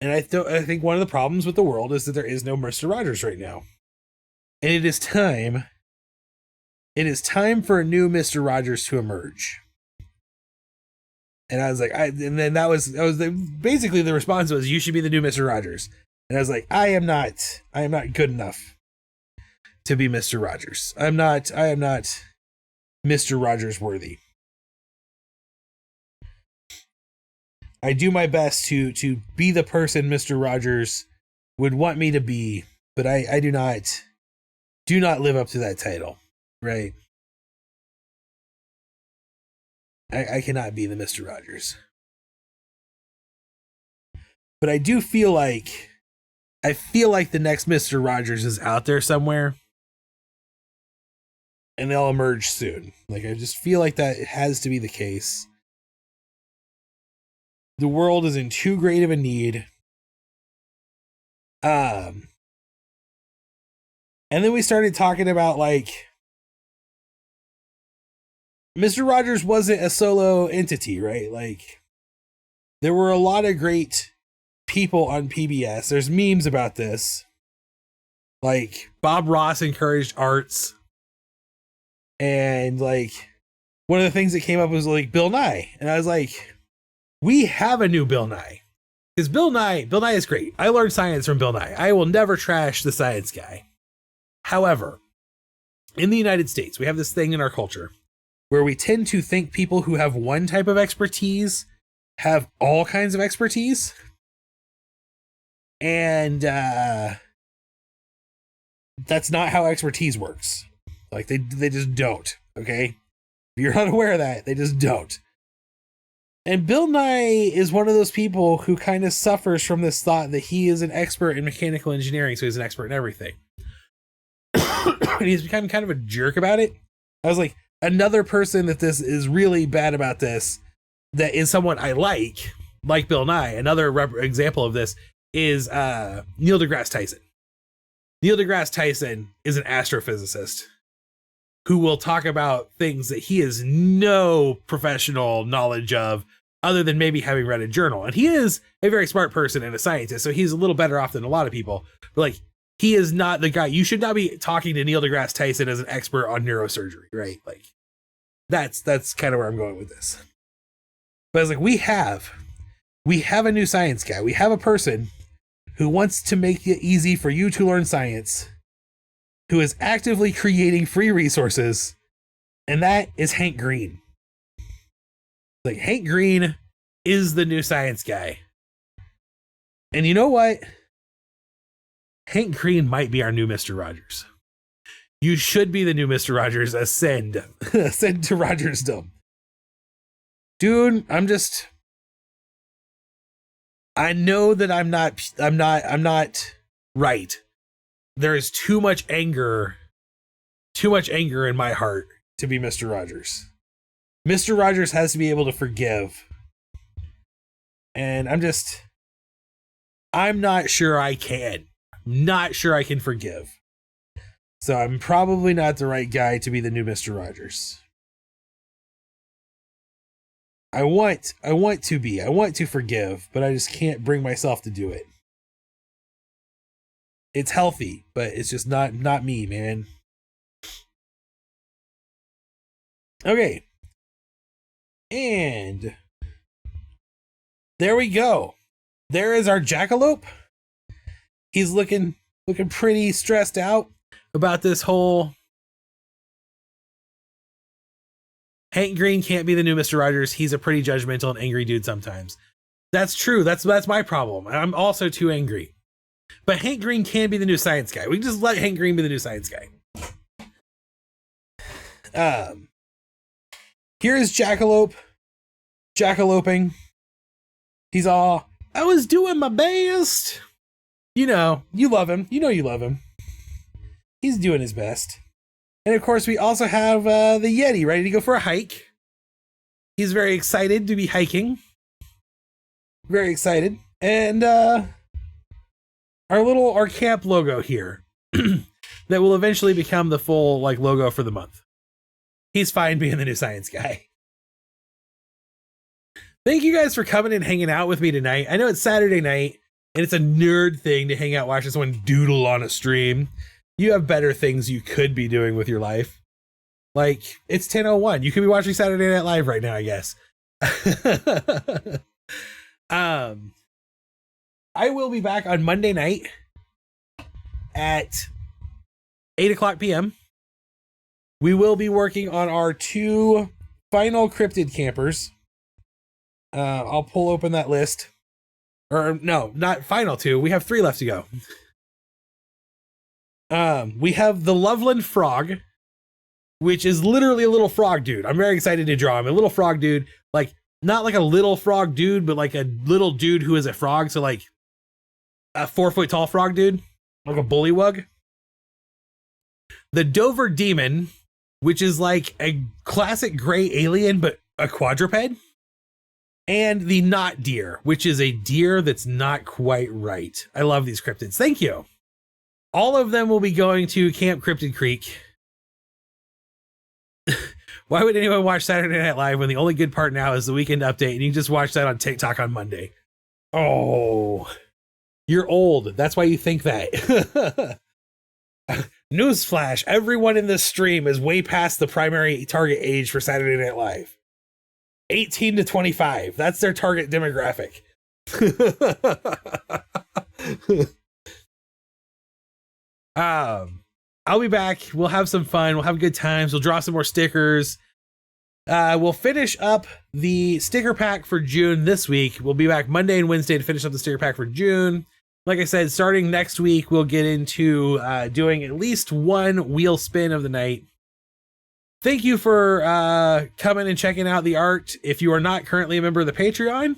and I think one of the problems with the world is that there is no Mr. Rogers right now. And it is time for a new Mr. Rogers to emerge. And I was like, basically the response was, you should be the new Mr. Rogers. And I was like, I am not good enough to be Mr. Rogers. I am not Mr. Rogers worthy. I do my best to be the person Mr. Rogers would want me to be, but I do not live up to that title, right? I cannot be the Mr. Rogers. But I do feel like the next Mr. Rogers is out there somewhere, and they'll emerge soon. Like, I just feel like that has to be the case. The world is in too great of a need. And then we started talking about, like, Mr. Rogers wasn't a solo entity, right? Like, there were a lot of great people on PBS. There's memes about this. Like, Bob Ross encouraged arts. And, like, one of the things that came up was, like, Bill Nye. And I was like, we have a new Bill Nye. Because Bill Nye is great. I learned science from Bill Nye. I will never trash the science guy. However, in the United States, we have this thing in our culture where we tend to think people who have one type of expertise have all kinds of expertise. And that's not how expertise works. Like, they just don't, okay? If you're unaware of that, they just don't. And Bill Nye is one of those people who kind of suffers from this thought that he is an expert in mechanical engineering, so he's an expert in everything. And he's become kind of a jerk about it. I was like, another person that this is really bad about this, that is someone I like Bill Nye. Another example of this is Neil deGrasse Tyson. Neil deGrasse Tyson is an astrophysicist who will talk about things that he has no professional knowledge of other than maybe having read a journal. And he is a very smart person and a scientist, so he's a little better off than a lot of people. But, like, he is not the guy. You should not be talking to Neil deGrasse Tyson as an expert on neurosurgery, right? Like, that's kind of where I'm going with this. But I was like, we have a new science guy. We have a person who wants to make it easy for you to learn science, who is actively creating free resources, and that is Hank Green. Like, Hank Green is the new science guy. And you know what? Hank Green might be our new Mr. Rogers. You should be the new Mr. Rogers. Ascend. Ascend to Rogersdom. Dude, I know that I'm not right. There is too much anger in my heart to be Mr. Rogers. Mr. Rogers has to be able to forgive. And I'm not sure I can. Not sure I can forgive. So I'm probably not the right guy to be the new Mr. Rogers. I want to forgive, but I just can't bring myself to do it. It's healthy, but it's just not me, man. Okay. And there we go. There is our Jackalope. He's looking pretty stressed out about this whole Hank Green can't be the new Mr. Rogers. He's a pretty judgmental and angry dude sometimes. That's true. That's my problem. I'm also too angry. But Hank Green can be the new science guy. We can just let Hank Green be the new science guy. Here is Jackalope. Jackaloping. He's all, I was doing my best. You know, you love him. You know you love him. He's doing his best. And of course, we also have the Yeti ready to go for a hike. He's very excited to be hiking. Very excited. And our camp logo here that will eventually become the full logo for the month. He's fine being the new science guy. Thank you guys for coming and hanging out with me tonight. I know it's Saturday night and it's a nerd thing to hang out, watch someone doodle on a stream. You have better things you could be doing with your life. It's 10:01. You could be watching Saturday Night Live right now, I guess. I will be back on Monday night at 8:00 p.m. We will be working on our 2 final cryptid campers. I'll pull open that list. Or no, not final 2. We have 3 left to go. We have the Loveland Frog, which is literally a little frog dude. I'm very excited to draw him. A little frog dude, not like a little frog dude, but like a little dude who is a frog. So a 4-foot tall frog dude, like a bullywug. The Dover Demon, which is like a classic gray alien, but a quadruped. And the Not Deer, which is a deer that's not quite right. I love these cryptids. Thank you. All of them will be going to Camp Cryptid Creek. Why would anyone watch Saturday Night Live when the only good part now is the weekend update and you can just watch that on TikTok on Monday? Oh, you're old. That's why you think that. Newsflash, everyone in this stream is way past the primary target age for Saturday Night Live. 18 to 25. That's their target demographic. I'll be back. We'll have some fun. We'll have good times. We'll draw some more stickers. We'll finish up the sticker pack for June this week. We'll be back Monday and Wednesday to finish up the sticker pack for June. Like I said, starting next week, we'll get into doing at least 1 wheel spin of the night. Thank you for coming and checking out the art. If you are not currently a member of the Patreon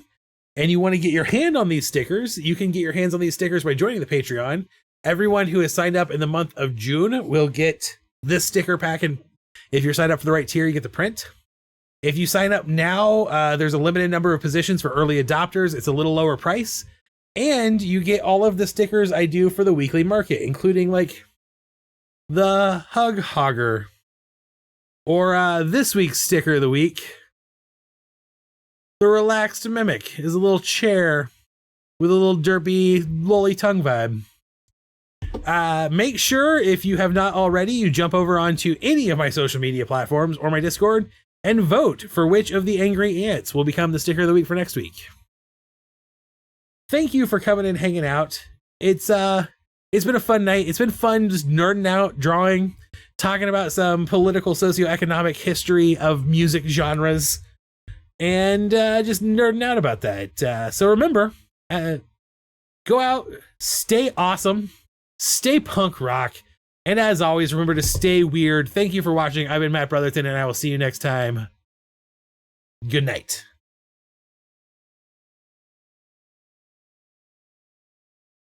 and you want to get your hand on these stickers, you can get your hands on these stickers by joining the Patreon. Everyone who has signed up in the month of June will get this sticker pack. And if you're signed up for the right tier, you get the print. If you sign up now, there's a limited number of positions for early adopters. It's a little lower price. And you get all of the stickers I do for the weekly market, including the Hug Hogger. Or this week's sticker of the week. The Relaxed Mimic is a little chair with a little derpy, lolly tongue vibe. Make sure, if you have not already, you jump over onto any of my social media platforms or my Discord and vote for which of the angry ants will become the sticker of the week for next week. Thank you for coming and hanging out. It's been a fun night. It's been fun just nerding out, drawing, talking about some political, socioeconomic history of music genres, and just nerding out about that. So remember, go out, stay awesome, stay punk rock, and as always, remember to stay weird. Thank you for watching. I've been Matt Brotherton, and I will see you next time. Good night.